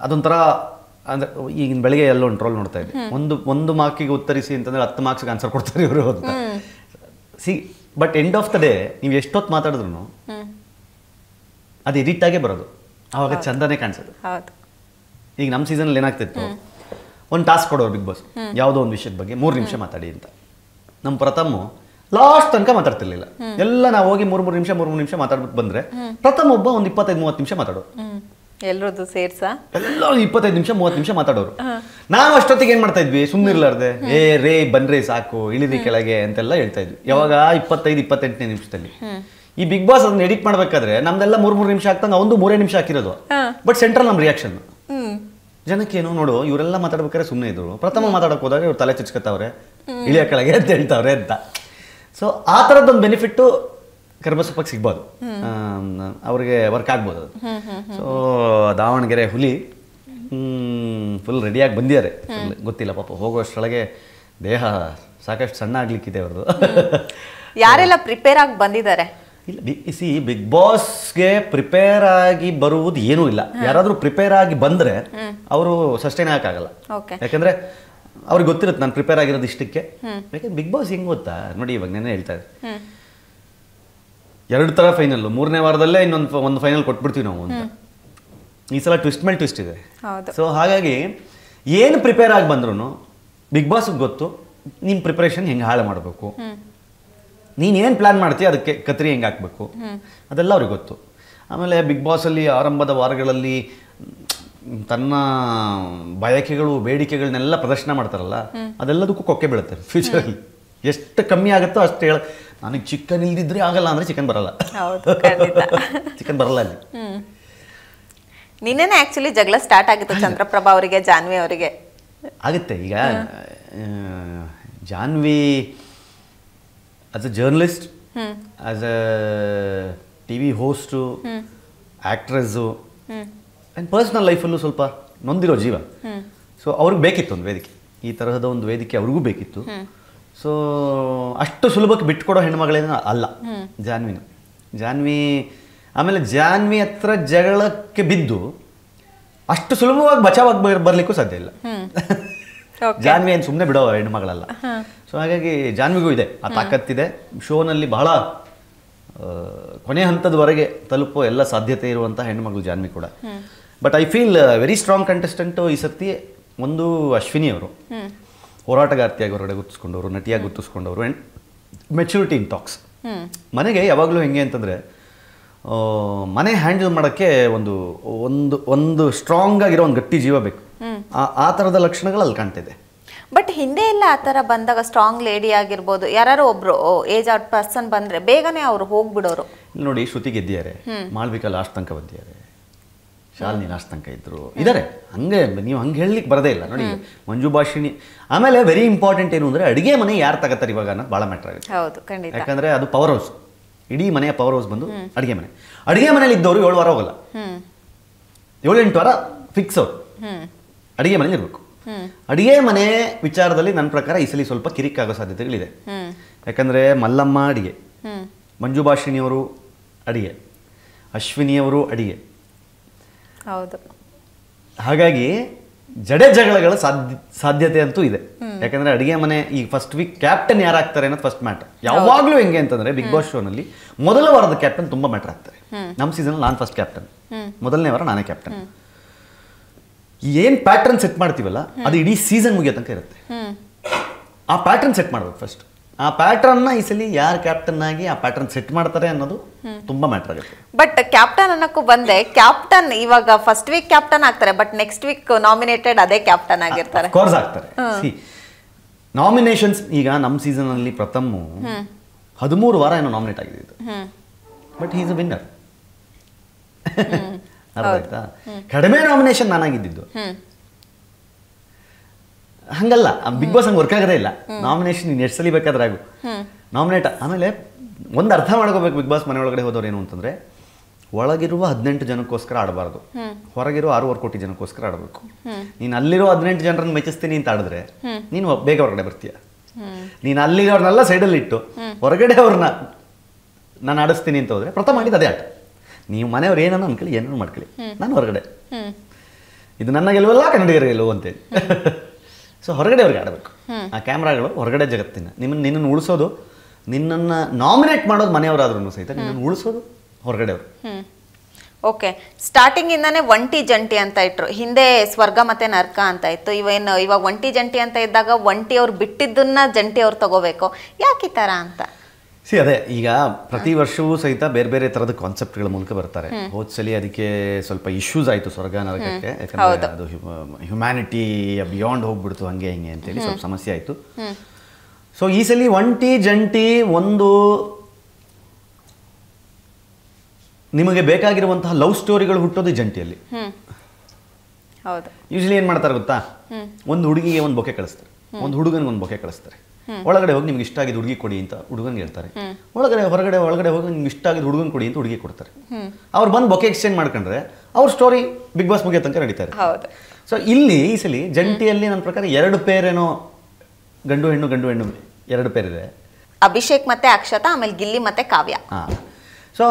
ಅದೊಂಥರ, ಅಂದರೆ ಈಗಿನ ಬೆಳಗ್ಗೆ ಎಲ್ಲೋ ಒಂದು ಟ್ರೋಲ್ ನೋಡ್ತಾ ಇದ್ದೆ, ಒಂದು ಮಾರ್ಕಿಗೆ ಉತ್ತರಿಸಿ ಅಂತಂದರೆ 10 ಮಾರ್ಕ್ಸ್ಗೆ ಆನ್ಸರ್ ಕೊಡ್ತಾರೆ ಇವರು ಅಂತ. But end of the day ನೀವು ಎಷ್ಟೊತ್ತು ಮಾತಾಡಿದ್ರು ಅದು ಎಡಿಟ್ ಆಗೇ ಬರೋದು, ಆವಾಗ ಚಂದನೇ ಕಾಣಿಸೋದು. ಈಗ ನಮ್ಮ ಸೀಸನಲ್ಲಿ ಏನಾಗ್ತಿತ್ತು, ಒಂದು ಟಾಸ್ಕ್ ಕೊಡೋರು ಬಿಗ್ ಬಾಸ್, ಯಾವುದೋ ಒಂದು ವಿಷಯದ ಬಗ್ಗೆ 3 ನಿಮಿಷ ಮಾತಾಡಿ ಅಂತ. ನಮ್ಮ ಪ್ರಥಮ್ ಲಾಸ್ಟ್ ತನಕ ಮಾತಾಡ್ತಿರ್ಲಿಲ್ಲ. ಎಲ್ಲ ನಾವು ಹೋಗಿ 3 ನಿಮಿಷ ಮಾತಾಡ್ಬಿಟ್ಟು ಬಂದ್ರೆ ಪ್ರಥಮ್ ಒಬ್ಬ ಒಂದು 25-30 ನಿಮಿಷ ಮಾತಾಡೋರು. ಎಲ್ಲರದ್ದು ಸೇರ್ಸ ಎಲ್ಲರೂ 25-30 ನಿಮಿಷ ಮಾತಾಡೋರು. ನಾವು ಅಷ್ಟೊತ್ತಿಗೆ ಏನ್ ಮಾಡ್ತಾ ಇದ್ವಿ, ಸುಮ್ಮನಿರ್ಲಾರ್ದೆ ರೇ ಬನ್ರಿ ಸಾಕು, ಇಳಿದಿ ಕೆಳಗೆ ಅಂತೆಲ್ಲ ಹೇಳ್ತಾ ಇದ್ವಿ. ಯಾವಾಗ 25-28 ನಿಮಿಷದಲ್ಲಿ. ಈ ಬಿಗ್ ಬಾಸ್ ಅದನ್ನ ಎಡಿಟ್ ಮಾಡ್ಬೇಕಾದ್ರೆ ನಮ್ದೆಲ್ಲ 3 ನಿಮಿಷ ಆಗ್ತಂಗ ಒಂದು 3 ನಿಮಿಷ ಹಾಕಿರೋದು. ಬಟ್ ಸೆಂಟ್ರಲ್ ನಮ್ ರಿಯಾಕ್ಷನ್ ಜನಕ್ಕೇನು, ನೋಡು ಇವರೆಲ್ಲ ಮಾತಾಡ್ಬೇಕಾದ್ರೆ ಸುಮ್ಮನೆ ಇದ್ರು, ಪ್ರಥಮ ಮಾತಾಡಕ್ ಹೋದಾಗ ಇವ್ರು ತಲೆ ಚುಚ್ಕತ್ತವ್ರೆ, ಇಳಿಯ ಕೆಳಗೆ ಅಂತ ಹೇಳ್ತಾವ್ರೆ ಅಂತ. ಸೊ ಆ ಥರದ್ದೊಂದು ಬೆನಿಫಿಟ್ಟು ಕರಿಬಸಪ್ಪಗೆ ಸಿಗ್ಬೋದು, ಅವ್ರಿಗೆ ವರ್ಕ್ ಆಗ್ಬೋದು ಅದು. ಸೊ ದಾವಣಗೆರೆ ಹುಲಿ ಫುಲ್ ರೆಡಿಯಾಗಿ ಬಂದಿದ್ದಾರೆ. ಗೊತ್ತಿಲ್ಲ ಪಾಪ, ಹೋಗೋಷ್ಟರೊಳಗೆ ದೇಹ ಸಾಕಷ್ಟು ಸಣ್ಣ ಆಗ್ಲಿಕ್ಕಿದೆ ಅವ್ರದ್ದು. ಯಾರೆಲ್ಲ ಪ್ರಿಪೇರ್ ಆಗಿ ಬಂದಿದ್ದಾರೆ? ಇಲ್ಲ, ಬಿಗ್ ಬಾಸ್ಗೆ ಪ್ರಿಪೇರ್ ಆಗಿ ಬರುವುದು ಏನೂ ಇಲ್ಲ. ಯಾರಾದರೂ ಪ್ರಿಪೇರ್ ಆಗಿ ಬಂದರೆ ಅವರು ಸಸ್ಟೈನ್ ಆಗಕ್ಕಾಗಲ್ಲ. ಯಾಕಂದರೆ ಅವ್ರಿಗೆ ಗೊತ್ತಿರುತ್ತೆ ನಾನು ಪ್ರಿಪೇರ್ ಆಗಿರೋದು ಇಷ್ಟಕ್ಕೆ. ಯಾಕಂದ್ರೆ ಬಿಗ್ ಬಾಸ್ ಹೆಂಗೆ ಗೊತ್ತಾ, ನೋಡಿ ಇವಾಗ ನೆನ್ನೆ ಹೇಳ್ತಾ ಇದ್ದೆ, 2 ಥರ ಫೈನಲ್ಲು, 3ನೇ ವಾರದಲ್ಲೇ ಒಂದು ಫೈನಲ್ ಕೊಟ್ಬಿಡ್ತೀವಿ ನಾವು ಅಂತ. ಈ ಸಲ ಟ್ವಿಸ್ಟ್ ಮೇಲೆ ಟ್ವಿಸ್ಟ್ ಇದೆ. ಸೊ ಹಾಗಾಗಿ ಏನು ಪ್ರಿಪೇರ್ ಆಗಿ ಬಂದ್ರು ಬಿಗ್ ಬಾಸ್ಗೆ ಗೊತ್ತು ನಿಮ್ಮ ಪ್ರಿಪರೇಷನ್ ಹೆಂಗೆ ಹಾಳು ಮಾಡಬೇಕು, ನೀನೇನು ಪ್ಲ್ಯಾನ್ ಮಾಡ್ತೀಯ ಅದಕ್ಕೆ ಕತ್ರಿ ಹೆಂಗೆ ಹಾಕಬೇಕು, ಅದೆಲ್ಲ ಅವ್ರಿಗೆ ಗೊತ್ತು. ಆಮೇಲೆ ಬಿಗ್ ಬಾಸಲ್ಲಿ ಆರಂಭದ ವಾರಗಳಲ್ಲಿ ತನ್ನ ಬಯಕೆಗಳು ಬೇಡಿಕೆಗಳನ್ನೆಲ್ಲ ಪ್ರದರ್ಶನ ಮಾಡ್ತಾರಲ್ಲ, ಅದೆಲ್ಲದಕ್ಕೂ ಕೊಕ್ಕೆ ಬೀಳುತ್ತೆ ಫ್ಯೂಚರಲ್ಲಿ. ಎಷ್ಟು ಕಮ್ಮಿ ಆಗುತ್ತೋ ಅಷ್ಟು ನನಗೆ ಚಿಕನ್ ಇಲ್ದಿದ್ರೆ ಆಗಲ್ಲ ಅಂದರೆ ಚಿಕನ್ ಬರಲ್ಲ, ಚಿಕನ್ ಬರಲ್ಲ ಅಲ್ಲಿ. ನಿನ್ನೆನೇ ಆ್ಯಕ್ಚುಲಿ ಜಗಳ ಸ್ಟಾರ್ಟ್ ಆಗಿತ್ತು ಚಂದ್ರಪ್ರಭಾ ಅವರಿಗೆ, ಜಾನ್ವಿ ಅವರಿಗೆ. ಆಗುತ್ತೆ. ಈಗ Janvi as a journalist, as a TV host, actress, and personal ಲೈಫಲ್ಲೂ ಸ್ವಲ್ಪ ನೊಂದಿರೋ ಜೀವ. ಸೊ ಅವ್ರಿಗೆ ಬೇಕಿತ್ತು ಒಂದು ವೇದಿಕೆ, ಈ ತರಹದ ಒಂದು ವೇದಿಕೆ ಅವ್ರಿಗೂ ಬೇಕಿತ್ತು. ಸೊ ಅಷ್ಟು ಸುಲಭಕ್ಕೆ ಬಿಟ್ಕೊಡೋ ಹೆಣ್ಮಗಳೇನೋ ಅಲ್ಲ ಜಾನ್ವಿ. ಆಮೇಲೆ ಜಾನ್ವಿ ಹತ್ರ ಜಗಳಕ್ಕೆ ಬಿದ್ದು ಅಷ್ಟು ಸುಲಭವಾಗಿ ಬಚಾವಾಗಿ ಬರಲಿಕ್ಕೂ ಸಾಧ್ಯ ಇಲ್ಲ. ಜಾನ್ವಿ ಏನು ಸುಮ್ಮನೆ ಬಿಡೋ ಹೆಣ್ಮಗಳಲ್ಲ. ಸೊ ಹಾಗಾಗಿ ಜಾನ್ವಿಗೂ ಇದೆ ಆ ತಾಕತ್ತಿದೆ. ಶೋನಲ್ಲಿ ಬಹಳ ಕೊನೆ ಹಂತದವರೆಗೆ ತಲುಪೋ ಎಲ್ಲ ಸಾಧ್ಯತೆ ಇರುವಂಥ ಹೆಣ್ಮಗಳು ಜಾನ್ವಿ ಕೂಡ. But I feel very strong contestant ಈ ಸರ್ತಿ ಒಂದು ಅಶ್ವಿನಿ ಅವರು, ಹೋರಾಟಗಾರ್ತಿಯಾಗಿ ಹೊರಗಡೆ ಗುರ್ತಿಸ್ಕೊಂಡವರು, ನಟಿಯಾಗಿ ಗುರ್ತಿಸ್ಕೊಂಡವರು, ಆ್ಯಂಡ್ ಮೆಚುರಿಟಿ ಇನ್ ಟಾಕ್ಸ್. ಮನೆಗೆ ಯಾವಾಗಲೂ ಹೆಂಗೆ ಅಂತಂದರೆ ಮನೆ ಹ್ಯಾಂಡಲ್ ಮಾಡೋಕ್ಕೆ ಒಂದು ಒಂದು ಒಂದು ಸ್ಟ್ರಾಂಗ್ ಆಗಿರೋ ಒಂದು ಗಟ್ಟಿ ಜೀವ ಬೇಕು. ಆ ಥರದ ಲಕ್ಷಣಗಳು ಅಲ್ಲಿ ಕಾಣ್ತಿದೆ. ಬಟ್ ಹಿಂದೆ ಎಲ್ಲ ಆ ಥರ ಬಂದಾಗ ಸ್ಟ್ರಾಂಗ್ ಲೇಡಿ ಆಗಿರ್ಬೋದು, ಯಾರು ಒಬ್ರು ಏಜ್ ಆರ್ಟ್ ಪರ್ಸನ್ ಬಂದರೆ ಬೇಗನೆ ಅವರು ಹೋಗ್ಬಿಡೋರು. ನೋಡಿ, ಶ್ರುತಿ ಗೆದ್ದಿದ್ದಾರೆ, ಮಾಳ್ವಿಕಾ ಲಾಸ್ಟ್ ತನಕ ಬಂದಿದ್ದಾರೆ, ಶಾಲಿನಿ ಲಾಸ್ಟ್ ತನಕ ಇದ್ದಾರೆ. ಹಂಗೆ ನೀವು ಹಂಗೆ ಹೇಳಲಿಕ್ಕೆ ಬರದೇ ಇಲ್ಲ. ನೋಡಿ, ಮಂಜು ಭಾಷಿಣಿ. ಆಮೇಲೆ ವೆರಿ ಇಂಪಾರ್ಟೆಂಟ್ ಏನು ಅಂದರೆ ಅಡುಗೆ ಮನೆ ಯಾರು ತಗೋತಾರೆ ಇವಾಗ ಅನ್ನೋದು ಭಾಳ ಮ್ಯಾಟ್ರ್ ಆಗುತ್ತೆ. ಹೌದು, ಖಂಡಿತ. ಯಾಕಂದರೆ ಅದು ಪವರ್ ಹೌಸ್, ಇಡೀ ಮನೆಯ ಪವರ್ ಹೌಸ್ ಬಂದು ಅಡುಗೆ ಮನೆ. ಅಡುಗೆ ಮನೇಲಿ ಇದ್ದವರು 7 ವಾರ ಹೋಗಲ್ಲ, 7-8 ವಾರ ಫಿಕ್ಸ್ ಅವರು ಅಡುಗೆ ಮನೇಲಿ ಇರಬೇಕು. ಅಡುಗೆ ಮನೆ ವಿಚಾರದಲ್ಲಿ ನನ್ನ ಪ್ರಕಾರ ಈ ಸಲ ಸ್ವಲ್ಪ ಕಿರಿಕಾಗೋ ಸಾಧ್ಯತೆಗಳಿದೆ. ಯಾಕಂದರೆ ಮಲ್ಲಮ್ಮ ಅಡಿಗೆ, ಮಂಜು ಭಾಷಿಣಿಯವರು ಅಡಿಗೆ, ಅಶ್ವಿನಿಯವರು ಅಡಿಗೆ. ಹೌದು. ಹಾಗಾಗಿ ಜಗಳಗಳ ಸಾಧ್ಯತೆ ಅಂತೂ ಇದೆ. ಯಾಕಂದ್ರೆ ಅಡುಗೆ ಮನೆ ಈ ಫಸ್ಟ್ ವೀಕ್ ಕ್ಯಾಪ್ಟನ್ ಯಾರಾಗ್ತಾರೆ ಅನ್ನೋದು ಫಸ್ಟ್ ಮ್ಯಾಟರ್. ಯಾವಾಗಲೂ ಹೆಂಗೆ ಅಂತಂದ್ರೆ ಬಿಗ್ ಬಾಸ್ ಶೋನಲ್ಲಿ ಮೊದಲ ವಾರದ ಕ್ಯಾಪ್ಟನ್ ತುಂಬಾ ಮ್ಯಾಟರ್ ಆಗ್ತಾರೆ. ನಮ್ಮ ಸೀಸನ್ ನಾನು ಫಸ್ಟ್ ಕ್ಯಾಪ್ಟನ್, ಮೊದಲನೇ ವಾರ ನಾನೇ ಕ್ಯಾಪ್ಟನ್. ಏನ್ ಪ್ಯಾಟರ್ನ್ ಸೆಟ್ ಮಾಡ್ತೀವಲ್ಲ ಅದು ಇಡೀ ಸೀಸನ್ ಮುಗಿಯೋ ತನಕ ಇರುತ್ತೆ. ಆ ಪ್ಯಾಟರ್ನ್ ಸೆಟ್ ಮಾಡ್ಬೇಕು ಫಸ್ಟ್. ಆ ಪ್ಯಾಟರ್ನ್ನ ಈ ಸಲ ಯಾರು ಕ್ಯಾಪ್ಟನ್ ಆಗಿ ಆ ಪ್ಯಾಟರ್ನ್ ಸೆಟ್ ಮಾಡ್ತಾರೆ ಅನ್ನೋದು ತುಂಬಾ ಮ್ಯಾಟರ್ ಆಗುತ್ತೆ. ಬಟ್ ಕ್ಯಾಪ್ಟನ್ ಅನ್ನಕ್ಕೂ ಬಂದೆ, ಕ್ಯಾಪ್ಟನ್ ಇವಾಗ ಫಸ್ಟ್ ವೀಕ್ ಕ್ಯಾಪ್ಟನ್ ಆಗ್ತಾರೆ, ಬಟ್ ನೆಕ್ಸ್ಟ್ ವೀಕ್ ನಾಮಿನೇಟೆಡ್ ಅದೇ ಕ್ಯಾಪ್ಟನ್ ಆಗಿರ್ತಾರೆ. ಕೋರ್ಸ್ ಆಗ್ತಾರೆ. ನಾಮಿನೇಷನ್ಸ್ ಈಗ ನಮ್ಮ ಸೀಸನ್ ಅಲ್ಲಿ ಪ್ರಥಮ 13 ವಾರ ಏನೋ ನಾಮಿನೇಟ್ ಆಗಿದ್ದು. But is a winner. ಅರ್ಥ ಆಯ್ತಾ? ಕಡಿಮೆ ನಾಮಿನೇಷನ್ ನಾನಾಗಿದ್ದು. ಹಂಗಲ್ಲ, ಬಿಗ್ ಬಾಸ್ ಹಂಗೆ ವರ್ಕ್ ಆಗೋದೇ ಇಲ್ಲ. ನಾಮಿನೇಷನ್ ನೀನು ಎಷ್ಟು ಸಲ ಬೇಕಾದ್ರೆ ಆಗು, ನಾಮಿನೇಟ್. ಆಮೇಲೆ ಒಂದು ಅರ್ಥ ಮಾಡ್ಕೋಬೇಕು ಬಿಗ್ ಬಾಸ್ ಮನೆ ಒಳಗಡೆ ಹೋದವ್ರು ಏನು ಅಂತಂದರೆ, ಒಳಗಿರುವ 18 ಜನಕ್ಕೋಸ್ಕರ ಆಡಬಾರ್ದು, ಹೊರಗಿರುವ 6.5 ಕೋಟಿ ಜನಕ್ಕೋಸ್ಕರ ಆಡಬೇಕು. ನೀನು ಅಲ್ಲಿರೋ 18 ಜನರನ್ನು ಮೆಚ್ಚಿಸ್ತೀನಿ ಅಂತ ಆಡಿದ್ರೆ ನೀನು ಬೇಗ ಹೊರಗಡೆ ಬರ್ತೀಯ. ನೀನು ಅಲ್ಲಿರೋರ್ನೆಲ್ಲ ಸೈಡಲ್ಲಿ ಇಟ್ಟು ಹೊರಗಡೆ ಅವ್ರನ್ನ ನಾನು ಆಡಿಸ್ತೀನಿ ಅಂತ ಹೋದರೆ ಪ್ರಥಮ ಮಾಡಿದ್ದು ಅದೇ ಆಟ. ನೀವು ಮನೆಯವ್ರು ಏನೋ ಅನ್ಕೊಳ್ಳಿ, ಏನೋ ಮಾಡ್ಕೊಳ್ಳಿ, ನಾನು ಹೊರಗಡೆ. ಇದು ನನ್ನ ಗೆಲುವಲ್ಲ, ಕನ್ನಡಿಗರ ಗೆಲುವು ಅಂತೇಳಿ. ಸೊ ಹೊರಗಡೆ ಅವ್ರಿಗೆ ಆಡಬೇಕು. ಆ ಕ್ಯಾಮ್ರಾಗಳು ಹೊರಗಡೆ ಜಗತ್ತಿನ ನಿನ್ನನ್ನು ಉಳಿಸೋದು, ನಿನ್ನನ್ನು ನಾಮಿನೇಟ್ ಮಾಡೋದು ಮನೆಯವರಾದ್ರೂ ಸಹಿತ ನಿನ್ನನ್ನು ಉಳಿಸೋದು ಹೊರಗಡೆ ಅವರು. ಓಕೆ, ಸ್ಟಾರ್ಟಿಂಗ್ ಇಂದಾನೆ ಒಂಟಿ ಜಂಟಿ ಅಂತ ಇಟ್ರು, ಹಿಂದೆ ಸ್ವರ್ಗ ಮತ್ತೆ ನರ್ಕ ಅಂತ ಇತ್ತು. ಇವಾಗ ಒಂಟಿ ಜಂಟಿ ಅಂತ ಇದ್ದಾಗ ಒಂಟಿ ಅವ್ರು ಬಿಟ್ಟಿದ್ದನ್ನ ಜಂಟಿ ಅವ್ರು ತಗೋಬೇಕು, ಯಾಕೆ ಈ ತರ ಅಂತ? ಅದೇ ಈಗ ಪ್ರತಿ ವರ್ಷವೂ ಸಹಿತ ಬೇರೆ ಬೇರೆ ತರದ ಕಾನ್ಸೆಪ್ಟ್ಗಳ ಮೂಲಕ ಬರ್ತಾರೆ. ಹೋದ್ಸಲಿ ಅದಕ್ಕೆ ಸ್ವಲ್ಪ ಇಶ್ಯೂಸ್ ಆಯಿತು ಸ್ವರ್ಗ ನರಕಕ್ಕೆ, ಯಾಕಂದ್ರೆ ಅದು ಹ್ಯುಮ್ಯಾನಿಟಿ ಬಿಯಾಂಡ್ ಹೋಗ್ಬಿಡ್ತು, ಹಂಗೆ ಹಿಂಗೆ ಅಂತೇಳಿ ಸ್ವಲ್ಪ ಸಮಸ್ಯೆ ಆಯಿತು. ಸೊ ಈ ಸಲ ಒಂಟಿ ಜಂಟಿ ಒಂದು ನಿಮಗೆ ಬೇಕಾಗಿರುವಂತಹ ಲವ್ ಸ್ಟೋರಿಗಳು ಹುಟ್ಟೋದು ಜಂಟಿಯಲ್ಲಿ. ಯೂಶಲಿ ಏನು ಮಾಡ್ತಾರೆ ಗೊತ್ತಾ, ಒಂದು ಹುಡುಗಿಗೆ ಒಂದು ಬೊಕೆ ಕಳಿಸ್ತಾರೆ, ಒಂದು ಹುಡುಗನಿಗೆ ಒಂದು ಬೊಕೆ ಕಳಿಸ್ತಾರೆ. ಒಳಗಡೆ ಹೋಗಿ ನಿಮ್ಗೆ ಇಷ್ಟ ಆಗಿದ್ದು ಹುಡುಗಿ ಕೊಡಿ ಅಂತ ಹುಡುಗನ್ಗೆ ಹೇಳ್ತಾರೆ. ಒಳಗಡೆ ಹೋಗಿ ನಿಮ್ಗೆ ಇಷ್ಟ ಆಗಿದ್ದು ಹುಡುಗನ್ ಕೊಡಿ ಅಂತ ಹುಡುಗಿ ಕೊಡ್ತಾರೆ. ಅವ್ರು ಬಂದು ಬೊಕೆ ಎಕ್ಸ್ಚೇಂಜ್ ಮಾಡ್ಕೊಂಡ್ರೆ ಅವ್ರ ಸ್ಟೋರಿ ಬಿಗ್ ಬಾಸ್ ಮುಗಿಯೋ ತನಕ ನಡೀತಾರೆ. ಸೊ ಇಲ್ಲಿ ಈ ಸಲ ಜಂಟಿಯಲ್ಲಿ ನನ್ನ ಪ್ರಕಾರ 2 ಪೇರೇನೋ, ಗಂಡು ಹೆಣ್ಣು 2 ಪೇರಿದೆ. ಅಭಿಷೇಕ್ ಮತ್ತೆ ಅಕ್ಷತಾ, ಆಮೇಲೆ ಗಿಲ್ಲಿ ಮತ್ತೆ ಕಾವ್ಯ. ಸೊ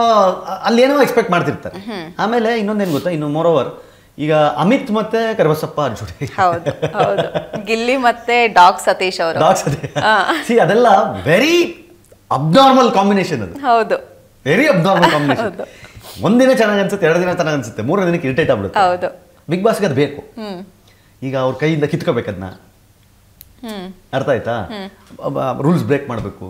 ಅಲ್ಲೇನೋ ಎಕ್ಸ್ಪೆಕ್ಟ್ ಮಾಡ್ತಿರ್ತಾರೆ. ಆಮೇಲೆ ಇನ್ನೊಂದೇನು ಗೊತ್ತಾ, ಇನ್ನು ಮೋರೋವರ್ ಈಗ ಅಮಿತ್ ಮತ್ತೆ ಕರಿಬಸಪ್ಪ ಜೋಡಿ, ಗಿಲ್ಲಿ ಮತ್ತೆ ಡಾಗ್ ಸತೀಶ್ ಅವರು, ಅದೆಲ್ಲ ವೆರಿ ಅಬ್ನಾರ್ಮಲ್ ಕಾಂಬಿನೇಷನ್. ಅದು ಹೌದು, ವೆರಿ ಅಬ್ನಾರ್ಮಲ್ ಕಾಂಬಿನೇಷನ್. ಒಂದಿನ ಚೆನ್ನಾಗಿ ಅನ್ಸುತ್ತೆ, 2 ದಿನ ಚೆನ್ನಾಗಿ ಅನ್ಸುತ್ತೆ, 3ನೇ ದಿನಕ್ಕೆ ಇರಿಟೇಟ್ ಆಗ್ಬಿಡುತ್ತೆ. ಬಿಗ್ ಬಾಸ್ಗೆ ಅದು ಬೇಕು. ಈಗ ಅವ್ರ ಕೈಯಿಂದ ಕಿತ್ಕೋಬೇಕದನ್ನ, ಅರ್ಥ ಆಯ್ತಾ? ರೂಲ್ಸ್ ಬ್ರೇಕ್ ಮಾಡಬೇಕು.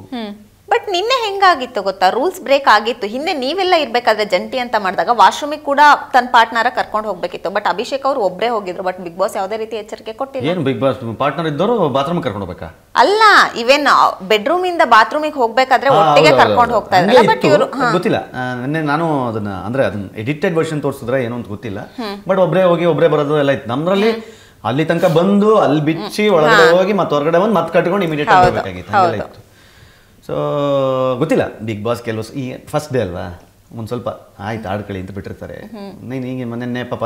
ಬಟ್ ನಿನ್ನೆ ಹೆಂಗಾಗಿತ್ತು ಗೊತ್ತಾ, ರೂಲ್ಸ್ ಬ್ರೇಕ್ ಆಗಿತ್ತು. ಹಿಂದೆ ನೀವೆಲ್ಲ ಇರ್ಬೇಕಾದ್ರೆ ಜಂಟಿ ಅಂತ ಮಾಡಿದಾಗ ವಾಶ್ರೂಮಿಗೆ ಕೂಡ ತನ್ನ ಪಾರ್ಟ್ನರ್ ಕರ್ಕೊಂಡು ಹೋಗ್ಬೇಕಿತ್ತು. ಬಟ್ ಅಭಿಷೇಕ್ ಅವರು ಒಬ್ಬರೇ ಹೋಗಿದ್ರು. ಬಟ್ ಬಿಗ್ ಬಾಸ್ ಯಾವುದೇ ರೀತಿ ಎಚ್ಚರಿಕೆ ಕೊಟ್ಟಿಲ್ಲ. ಏನು ಬಿಗ್ ಬಾಸ್ ಪಾರ್ಟ್ನರ್ ಇದ್ದವರು ಬಾತ್ರೂಮ್ ಕರ್ಕೊಂಡು ಹೋಗ್ಬೇಕಾ? ಅಲ್ಲ, ಇವೆನ್ ಬೆಡ್ರೂಮ್ ಇಂದ ಬಾತ್ರೂಮಿಗೆ ಹೋಗ್ಬೇಕಾದ್ರೆ ಒಟ್ಟಿಗೆ ಕರ್ಕೊಂಡು ಹೋಗ್ತಾ ಇದ್ರು. ಬಟ್ ಇವರು ಗೊತ್ತಿಲ್ಲ, ನಿನ್ನೆ ನಾನು ಅದನ್ನ ಅಂದ್ರೆ ಅದನ್ನ ಎಡಿಟೆಡ್ ವರ್ಷನ್ ತೋರಿಸಿದ್ರೆ ಏನೋ ಅಂತ ಗೊತ್ತಿಲ್ಲ. ಬಟ್ ಒಬ್ಬರೇ ಹೋಗಿ ಒಬ್ಬರೇ ಬರೋದು ಎಲ್ಲ ಇತ್ತು. ನಮ್ದ್ರಲ್ಲಿ ಅಲ್ಲಿ ತನಕ ಬಂದು ಅಲ್ಲಿ ಬಿಚ್ಚಿ ಒಳಗಡೆ ಹೋಗಿ ಮತ್ತೆ ಹೊರಗಡೆ ಬಂದು ಮತ್ತೆ ಕಟ್ಕೊಂಡು ಇಮಿಡಿಯೇಟ್ ಆಗಬೇಕಾಗಿತ್ತು, ಹಂಗೆಲ್ಲ ಇತ್ತು. ಸೊ ಗೊತ್ತಿಲ್ಲ, ಬಿಗ್ ಬಾಸ್ ಕೆಲವು ಈ ಫಸ್ಟ್ ಡೇ ಅಲ್ವಾ, ಒಂದು ಸ್ವಲ್ಪ ಆಯ್ತು ಆಡ್ಕೊಳ್ಳಿ ಅಂತ ಬಿಟ್ಟಿರ್ತಾರೆ. ನೀನು ಹೀಗೆ ಮೊನ್ನೆ ಪಾಪ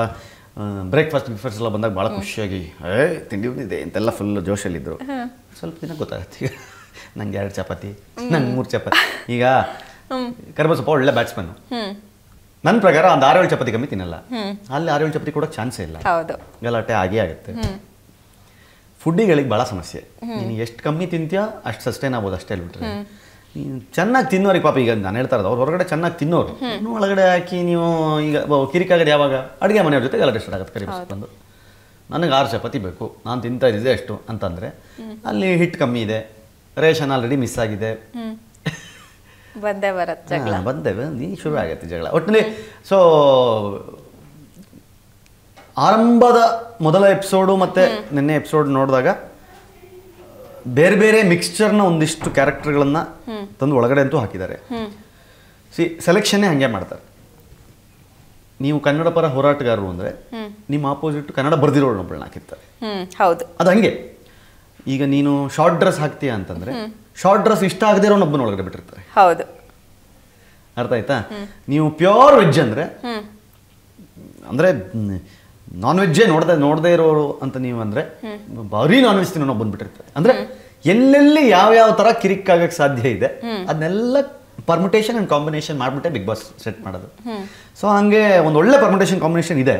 ಬ್ರೇಕ್ಫಾಸ್ಟ್ ಎಲ್ಲ ಬಂದಾಗ ಭಾಳ ಖುಷಿಯಾಗಿ ತಿಂಡಿ ಬಂದಿದೆ ಅಂತೆಲ್ಲ ಫುಲ್ ಜೋಶಲ್ಲಿದ್ದರು. ಸ್ವಲ್ಪ ದಿನ ಗೊತ್ತಾಗತ್ತೆ, ಈಗ ನಂಗೆ 2 ಚಪಾತಿ, ನಂಗೆ 3 ಚಪಾತಿ. ಈಗ ಕರಿಬಸಪ್ಪ ಒಳ್ಳೆ ಬ್ಯಾಟ್ಸ್ಮನ್, ನನ್ನ ಪ್ರಕಾರ ಒಂದು 6-7 ಚಪಾತಿ ಕಮ್ಮಿ ತಿನ್ನಲ್ಲ. ಅಲ್ಲಿ 6-7 ಚಪಾತಿ ಕೊಡೋಕೆ ಚಾನ್ಸೇ ಇಲ್ಲ, ಗಲಾಟೆ ಆಗೇ ಆಗುತ್ತೆ. ಫುಡ್ಡಿಗಳಿಗೆ ಭಾಳ ಸಮಸ್ಯೆ. ನೀನು ಎಷ್ಟು ಕಮ್ಮಿ ತಿಂತೀಯೋ ಅಷ್ಟು ಸಸ್ಟೈನ್ ಆಗ್ಬೋದು, ಅಷ್ಟೇ ಹೇಳ್ಬಿಟ್ರೆ. ನೀನು ಚೆನ್ನಾಗಿ ತಿನ್ನೋರಿಗೆ ಪಾಪ, ಈಗ ನಾನು ಹೇಳ್ತಾ ಇರೋದು ಅವ್ರು ಹೊರಗಡೆ ಚೆನ್ನಾಗಿ ತಿನ್ನೋರು ಒಳಗಡೆ ಹಾಕಿ ನೀವು ಈಗ ಕಿರಿಕಾಗೋದು ಯಾವಾಗ, ಅಡುಗೆ ಮನೆಯವ್ರ ಜೊತೆ ಗಲಾಟೆ ಸ್ಟಾರ್ಟ್ ಆಗುತ್ತೆ. ಕರಿಬಸ್ ಬಂದು ನನಗೆ 6 ಚಪಾತಿ ಬೇಕು, ನಾನು ತಿಂತಾ ಇದ್ದಿದ್ದೆ ಎಷ್ಟು ಅಂತಂದರೆ ಅಲ್ಲಿ ಹಿಟ್ಟು ಕಮ್ಮಿ ಇದೆ, ರೇಷನ್ ಆಲ್ರೆಡಿ ಮಿಸ್ ಆಗಿದೆ, ಬಂದೇ ಶುರು ಆಗುತ್ತೆ ಜಗಳ ಒಟ್ಟಿನಲ್ಲಿ. ಸೊ ಆರಂಭದ ಮೊದಲ ಎಪಿಸೋಡು ಮತ್ತು ನಿನ್ನೆ ಎಪಿಸೋಡ್ ನೋಡಿದಾಗ ಬೇರೆ ಬೇರೆ ಮಿಕ್ಸ್ಚರ್ನ ಒಂದಿಷ್ಟು ಕ್ಯಾರೆಕ್ಟರ್ಗಳನ್ನು ತಂದು ಒಳಗಡೆ ಅಂತೂ ಹಾಕಿದ್ದಾರೆ. ಸೆಲೆಕ್ಷನ್ನೇ ಹಾಗೆ ಮಾಡ್ತಾರೆ. ನೀವು ಕನ್ನಡ ಪರ ಹೋರಾಟಗಾರರು ಅಂದರೆ ನಿಮ್ಮ ಆಪೋಸಿಟ್ ಕನ್ನಡ ಬರ್ದಿರೋಳು ಒಬ್ಬಳನ್ನ ಹಾಕಿರ್ತಾರೆ. ಹೌದು, ಅದು ಹಂಗೆ. ಈಗ ನೀನು ಶಾರ್ಟ್ ಡ್ರೆಸ್ ಹಾಕ್ತೀಯ ಅಂತಂದರೆ ಶಾರ್ಟ್ ಡ್ರೆಸ್ ಇಷ್ಟ ಆಗದೇ ಇರೋ ಒಬ್ಬನ ಒಳಗಡೆ ಬಿಟ್ಟಿರ್ತಾರೆ. ಹೌದು, ಅರ್ಥ ಆಯ್ತಾ? ನೀವು ಪ್ಯೂರ್ ವೆಜ್ ಅಂದರೆ ಅಂದರೆ ನಾನ್ ವೆಜ್ಜೇ ನೋಡದೇ ಇರೋರು ಅಂತ ನೀವು ಅಂದರೆ ಬರೀ ನಾನ್ ವೆಜ್ ತಿನ್ನೋ ಬಂದ್ಬಿಟ್ಟಿರ್ತಾರೆ. ಅಂದರೆ ಎಲ್ಲೆಲ್ಲಿ ಯಾವ್ಯಾವ ಥರ ಕಿರಿಕಾಗಕ್ಕೆ ಸಾಧ್ಯ ಇದೆ ಅದನ್ನೆಲ್ಲ ಪರ್ಮುಟೇಷನ್ ಆ್ಯಂಡ್ ಕಾಂಬಿನೇಷನ್ ಮಾಡಿಬಿಟ್ಟೆ ಬಿಗ್ ಬಾಸ್ ಸೆಟ್ ಮಾಡೋದು. ಸೊ ಹಂಗೆ ಒಂದು ಒಳ್ಳೆ ಪರ್ಮುಟೇಷನ್ ಕಾಂಬಿನೇಷನ್ ಇದೆ.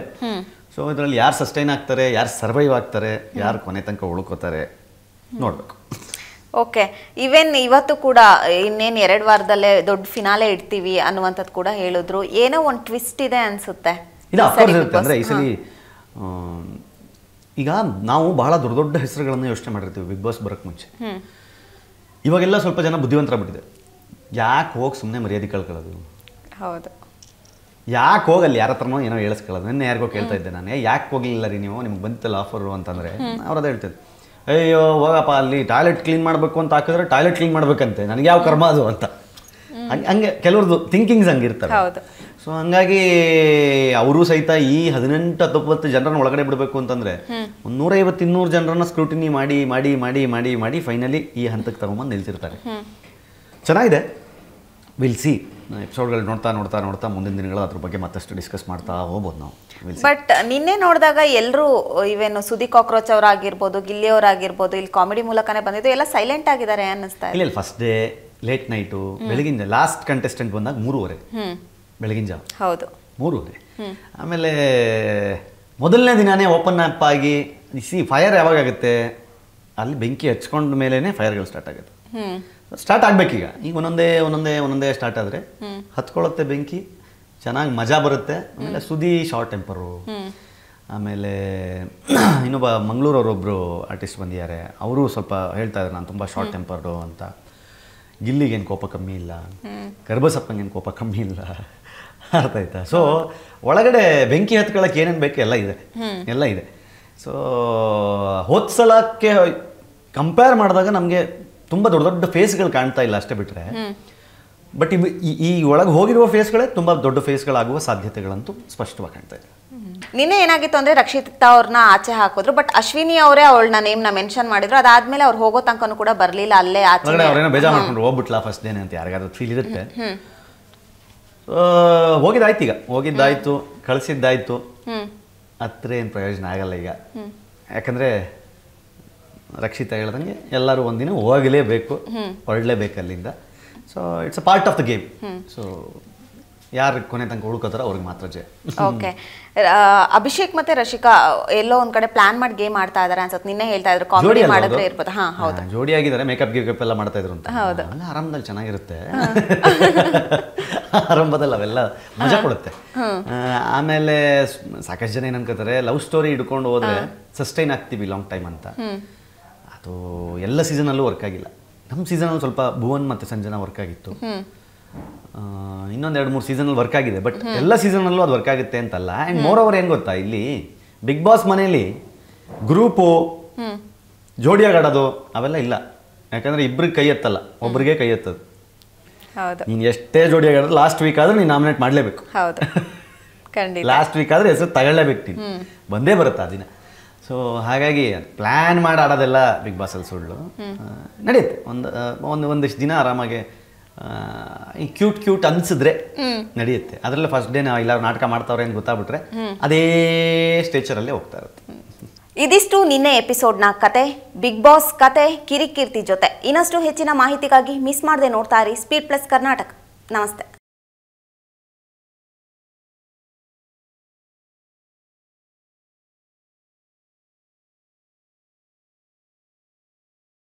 ಸೊ ಇದರಲ್ಲಿ ಯಾರು ಸಸ್ಟೈನ್ ಆಗ್ತಾರೆ, ಯಾರು ಸರ್ವೈವ್ ಆಗ್ತಾರೆ, ಯಾರು ಕೊನೆ ತನಕ ಉಳ್ಕೋತಾರೆ ನೋಡಬೇಕು. ಓಕೆ, ಈವನ್ ಇವತ್ತು ಕೂಡ ಇನ್ನೇನು 2 ವಾರದಲ್ಲೇ ದೊಡ್ಡ ಫಿನಾಲೆ ಇಡ್ತೀವಿ ಅನ್ನುವಂಥದ್ದು ಕೂಡ ಹೇಳಿದ್ರು. ಏನೋ ಒಂದು ಟ್ವಿಸ್ಟ್ ಇದೆ ಅನ್ಸುತ್ತೆ. ಇದು ಅಫ್ಕೋರ್ಸ್ ಇರುತ್ತೆ. ಅಂದರೆ ಈ ಸಲ ಈಗ ನಾವು ಬಹಳ ದೊಡ್ಡ ದೊಡ್ಡ ಹೆಸರುಗಳನ್ನು ಯೋಚನೆ ಮಾಡಿರ್ತೀವಿ ಬಿಗ್ ಬಾಸ್ ಬರೋಕ್ಕೆ ಮುಂಚೆ. ಇವಾಗೆಲ್ಲ ಸ್ವಲ್ಪ ಜನ ಬುದ್ಧಿವಂತರಾಗ್ಬಿಟ್ಟಿದೆ. ಯಾಕೆ ಹೋಗಿ ಸುಮ್ಮನೆ ಮರ್ಯಾದೆ ಕಳ್ಕೊಳ್ಳೋದು, ಹೌದು, ಯಾಕೆ ಹೋಗಲ್ಲಿ ಯಾರ ಹತ್ರನೋ ಏನೋ ಹೇಳಿಸ್ಕೊಳ್ಳೋದು. ನಿನ್ನೆ ಯಾರಿಗೋ ಕೇಳ್ತಾ ಇದ್ದೆ ನಾನು, ಯಾಕೆ ಹೋಗಲಿಲ್ಲ ರೀ ನೀವು, ನಿಮ್ಗೆ ಬಂತಲ್ಲ ಆಫರು ಅಂತಂದರೆ ಅವ್ರು ಅದೇ ಹೇಳ್ತಿದ್ದೆ, ಅಯ್ಯೋ ಹೋಗಪ್ಪ ಅಲ್ಲಿ ಟಾಯ್ಲೆಟ್ ಕ್ಲೀನ್ ಮಾಡಬೇಕು ಅಂತ ಹಾಕಿದ್ರೆ ಟಾಯ್ಲೆಟ್ ಕ್ಲೀನ್ ಮಾಡ್ಬೇಕಂತೆ, ನನಗೆ ಯಾವ ಕರ್ಮ ಅದು ಅಂತ. ಹಂಗೆ ಕೆಲವ್ರದ್ದು ಥಿಂಕಿಂಗ್ಸ್ ಹಂಗಿರ್ತವೆ. ಹೌದು. ಸೊ ಹಂಗಾಗಿ ಅವರು ಸಹಿತ ಈ 18-19 ಜನರನ್ನ ಒಳಗಡೆ ಬಿಡಬೇಕು ಅಂತಂದ್ರೆ 150-200 ಜನರನ್ನ ಸ್ಕ್ರೂಟಿನಿ ಮಾಡಿ ಮಾಡಿ ಮಾಡಿ ಮಾಡಿ ಮಾಡಿ ಫೈನಲಿ ಈ ಹಂತಕ್ಕೆ ತಗೊಂಬಂದು ನಿಲ್ಸಿರ್ತಾರೆ. ಚೆನ್ನಾಗಿದೆ. ವಿಲ್ ಸಿ ಎಪಿಸೋಡ್ಗಳು ನೋಡ್ತಾ ನೋಡ್ತಾ ನೋಡ್ತಾ ಮುಂದಿನ ದಿನಗಳು ಅದ್ರ ಬಗ್ಗೆ ಮತ್ತಷ್ಟು ಡಿಸ್ಕಸ್ ಮಾಡ್ತಾ ಹೋಗ್ಬೋದು ನಾವು. ಬಟ್ ನಿನ್ನೆ ನೋಡಿದಾಗ ಎಲ್ಲರೂ ಇವೇನು ಸುದಿ ಕಾಕ್ರೋಚ್ ಅವರಾಗಿರ್ಬೋದು, ಗಿಲ್ಲಿ ಅವರಾಗಿರ್ಬೋದು, ಇಲ್ಲಿ ಕಾಮಿಡಿ ಮೂಲಕನೇ ಬಂದಿದ್ದು, ಎಲ್ಲ ಸೈಲೆಂಟ್ ಆಗಿದ್ದಾರೆ ಅನ್ನಿಸ್ತಾ ಇಲ್ಲ. ಫಸ್ಟ್ ಡೇ ಲೇಟ್ ನೈಟು, ಬೆಳಗಿನ ಲಾಸ್ಟ್ ಕಂಟೆಸ್ಟೆಂಟ್ ಬಂದಾಗ 3:30 ಬೆಳಗಿನ ಜಾವ. ಹೌದು, 3:30. ಆಮೇಲೆ ಮೊದಲನೇ ದಿನಾನೇ ಓಪನ್ ಅಪ್ ಆಗಿ ಫೈರ್ ಯಾವಾಗ ಆಗುತ್ತೆ, ಅಲ್ಲಿ ಬೆಂಕಿ ಹಚ್ಕೊಂಡ ಮೇಲೇ ಫೈರ್ಗಳು ಸ್ಟಾರ್ಟ್ ಆಗುತ್ತೆ. ಸ್ಟಾರ್ಟ್ ಆಗ್ಬೇಕೀಗ. ಈಗ ಒಂದೊಂದೇ ಸ್ಟಾರ್ಟ್ ಆದರೆ ಹತ್ಕೊಳ್ಳುತ್ತೆ ಬೆಂಕಿ, ಚೆನ್ನಾಗಿ ಮಜಾ ಬರುತ್ತೆ. ಆಮೇಲೆ ಸುದಿ ಶಾರ್ಟ್ ಟೆಂಪರು. ಆಮೇಲೆ ಇನ್ನೊಬ್ಬ ಮಂಗಳೂರವರೊಬ್ಬರು ಆರ್ಟಿಸ್ಟ್ ಬಂದಿದ್ದಾರೆ, ಅವರು ಸ್ವಲ್ಪ ಹೇಳ್ತಾ ಇದ್ದಾರೆ ನಾನು ತುಂಬ ಶಾರ್ಟ್ ಟೆಂಪರ್ಡು ಅಂತ. ಗಿಲ್ಲಿಗೇನು ಕೋಪ ಕಮ್ಮಿ ಇಲ್ಲ, ಕರ್ಬಸಪ್ಪಂಗೇನು ಕೋಪ ಕಮ್ಮಿ ಇಲ್ಲ. ಅರ್ಥ ಆಯ್ತಾ? ಸೊ ಒಳಗಡೆ ಬೆಂಕಿ ಹತ್ಕೊಳ್ಳೋಕೆ ಏನೇನು ಬೇಕು ಎಲ್ಲ ಇದೆ. ಸೊ ಹೋದ ಸಲಕ್ಕೆ ಕಂಪೇರ್ ಮಾಡಿದಾಗ ನಮಗೆ ತುಂಬ ದೊಡ್ಡ ದೊಡ್ಡ ಫೇಸ್ಗಳು ಕಾಣ್ತಾ ಇಲ್ಲ ಅಷ್ಟೇ ಬಿಟ್ಟರೆ. ಬಟ್ ಈ ಒಳಗೆ ಹೋಗಿರುವ ಫೇಸ್ಗಳೇ ತುಂಬ ದೊಡ್ಡ ಫೇಸ್ಗಳಾಗುವ ಸಾಧ್ಯತೆಗಳಂತೂ ಸ್ಪಷ್ಟವಾಗಿ ಕಾಣ್ತಾ ಇದೆ. ನಿನ್ನೆ ಏನಾಗಿತ್ತು ಅಂದ್ರೆ ರಕ್ಷಿತಾ ಅವ್ರನ್ನ ಆಚೆ ಹಾಕಿದ್ರು, ಬಟ್ ಅಶ್ವಿನಿ ಅವರೇ ಅವಳನ್ನ ನೇಮ್ನ ಮೆನ್ಷನ್ ಮಾಡಿದ್ರು. ಅದಾದ್ಮೇಲೆ ಅವ್ರು ಹೋಗೋ ತನಕನೂ ಕೂಡ ಬರಲಿಲ್ಲ, ಅಲ್ಲೇ ಆಚೆ ಅವ್ರೇನೋ ಬೇಜಾರು ಮಾಡ್ಕೊಂಡು ಹೋಗ್ಬಿಟ್ಲಾ ಫಸ್ಟ್ ಡೇನೆ ಅಂತ ಯಾರಿಗಾದ್ರೂ ಫೀಲ್ ಇರುತ್ತೆ. ಹೋಗಿದ್ದಾಯ್ತು, ಕಳಿಸಿದ್ದಾಯ್ತು. ಹತ್ರ ಏನು ಪ್ರಯೋಜನ ಆಗಲ್ಲ ಈಗ. ಯಾಕಂದರೆ ರಕ್ಷಿತಾ ಹೇಳ್ದಂಗೆ ಎಲ್ಲರೂ ಒಂದಿನ ಹೋಗಲೇಬೇಕು, ಹೊರಡಲೇಬೇಕು ಅಲ್ಲಿಂದ. So it's a part of the game. So ಯಾರು ಕೊನೆ ತನಕ ಉಳ್ಕೋತಾರೋ ಅವ್ರಿಗೆ ಮಾತ್ರ ಜಯ. ಓಕೆ. ಅಭಿಷೇಕ್ ಮತ್ತೆ ರಶಿಕಾ ಎಲ್ಲೋ ಒಂದ್ ಕಡೆ ಪ್ಲಾನ್ ಮಾಡಿ ಗೇಮ್ ಆಡ್ತಾ ಇದಾರೆ ಅನ್ಸುತ್ತೆ. ನಿನ್ನೆ ಹೇಳ್ತಾ ಇದ್ರು ಕಾಮಿಡಿ ಮಾಡಿದ್ರೆ ಇರ್ಬೋದು. ಹಾ ಹೌದು, ಜೋಡಿ ಆಗಿದ್ದಾರೆ, ಮೇಕಪ್ ಗಿಕಪ್ ಎಲ್ಲ ಮಾಡ್ತಾ ಇದ್ರು ಅಂತ. ಆರಂಭದಲ್ಲಿ ಚೆನ್ನಾಗಿರುತ್ತೆ, ಆರಂಭದಲ್ಲಿ ಅವೆಲ್ಲ ಮಜಾ ಕೊಡುತ್ತೆ. ಆಮೇಲೆ ಸಾಕಷ್ಟು ಜನ ಏನ್ ಅನ್ಕೋತಾರೆ, ಲವ್ ಸ್ಟೋರಿ ಹಿಡ್ಕೊಂಡು ಹೋದ್ರೆ ಸಸ್ಟೈನ್ ಆಗ್ತೀವಿ ಲಾಂಗ್ ಟೈಮ್ ಅಂತ. ಅದು ಎಲ್ಲ ಸೀಸನಲ್ಲೂ ವರ್ಕ್ ಆಗಿಲ್ಲ. ನಮ್ಮ ಸೀಸನಲ್ಲಿ ಸ್ವಲ್ಪ ಭುವನ್ ಮತ್ತು ಸಂಜನಾ ವರ್ಕ್ ಆಗಿತ್ತು. ಇನ್ನೊಂದು 2-3 ಸೀಸನಲ್ಲಿ ವರ್ಕ್ ಆಗಿದೆ. ಬಟ್ ಎಲ್ಲ ಸೀಸನಲ್ಲೂ ಅದು ವರ್ಕ್ ಆಗುತ್ತೆ ಅಂತಲ್ಲ. ಆ್ಯಂಡ್ ಮೋರ್ ಓವರ್ ಏನು ಗೊತ್ತಾ, ಇಲ್ಲಿ ಬಿಗ್ ಬಾಸ್ ಮನೆಯಲ್ಲಿ ಗ್ರೂಪು ಜೋಡಿಯಾಗಿ ಆಡೋದು ಅವೆಲ್ಲ ಇಲ್ಲ. ಯಾಕಂದರೆ ಇಬ್ರಿಗೆ ಕೈ ಎತ್ತಲ್ಲ, ಒಬ್ರಿಗೆ ಕೈ ಎತ್ತದು. ನೀನು ಎಷ್ಟೇ ಜೋಡಿಯಾಗಿ ಆಡೋದು ಲಾಸ್ಟ್ ವೀಕ್ ಆದರೂ ನೀನು ನಾಮಿನೇಟ್ ಮಾಡಲೇಬೇಕು. ಲಾಸ್ಟ್ ವೀಕ್ ಆದರೆ ಹೆಸರು ತಗೊಳ್ಳೇಬೇಕು, ನೀನು ಬಂದೇ ಬರುತ್ತೆ ಆ ದಿನ. ಸೊ ಹಾಗಾಗಿ ಪ್ಲ್ಯಾನ್ ಮಾಡಿ ಆಡೋದೆಲ್ಲ ಬಿಗ್ ಬಾಸಲ್ಲಿ ಸುಳ್ಳು. ನಡೆಯುತ್ತೆ. ಒಂದಿಷ್ಟು ದಿನ ಆರಾಮಾಗಿ ಈ ಕ್ಯೂಟ್ ಅನ್ಸಿದ್ರೆ ನಡೆಯುತ್ತೆ. ಅದರಲ್ಲೇ ಫಸ್ಟ್ ಡೇ ನಾವು ಎಲ್ಲರೂ ನಾಟಕ ಮಾಡ್ತಾವ್ರೆ ಅಂತ ಗೊತ್ತಾಗ್ಬಿಟ್ರೆ ಅದೇ ಸ್ಟೇಚರಲ್ಲೇ ಹೋಗ್ತಾ ಇರುತ್ತೆ. ಇದಿಷ್ಟು ನಿನ್ನೆ ಎಪಿಸೋಡ್ನ ಕತೆ, ಬಿಗ್ ಬಾಸ್ ಕತೆ ಕಿರಿಕೀರ್ತಿ ಜೊತೆ. ಇನ್ನಷ್ಟು ಹೆಚ್ಚಿನ ಮಾಹಿತಿಗಾಗಿ ಮಿಸ್ ಮಾಡದೆ ನೋಡ್ತಾ ಇರಿ ಸ್ಪೀಡ್ ಪ್ಲಸ್ ಕರ್ನಾಟಕ. ನಮಸ್ತೆ.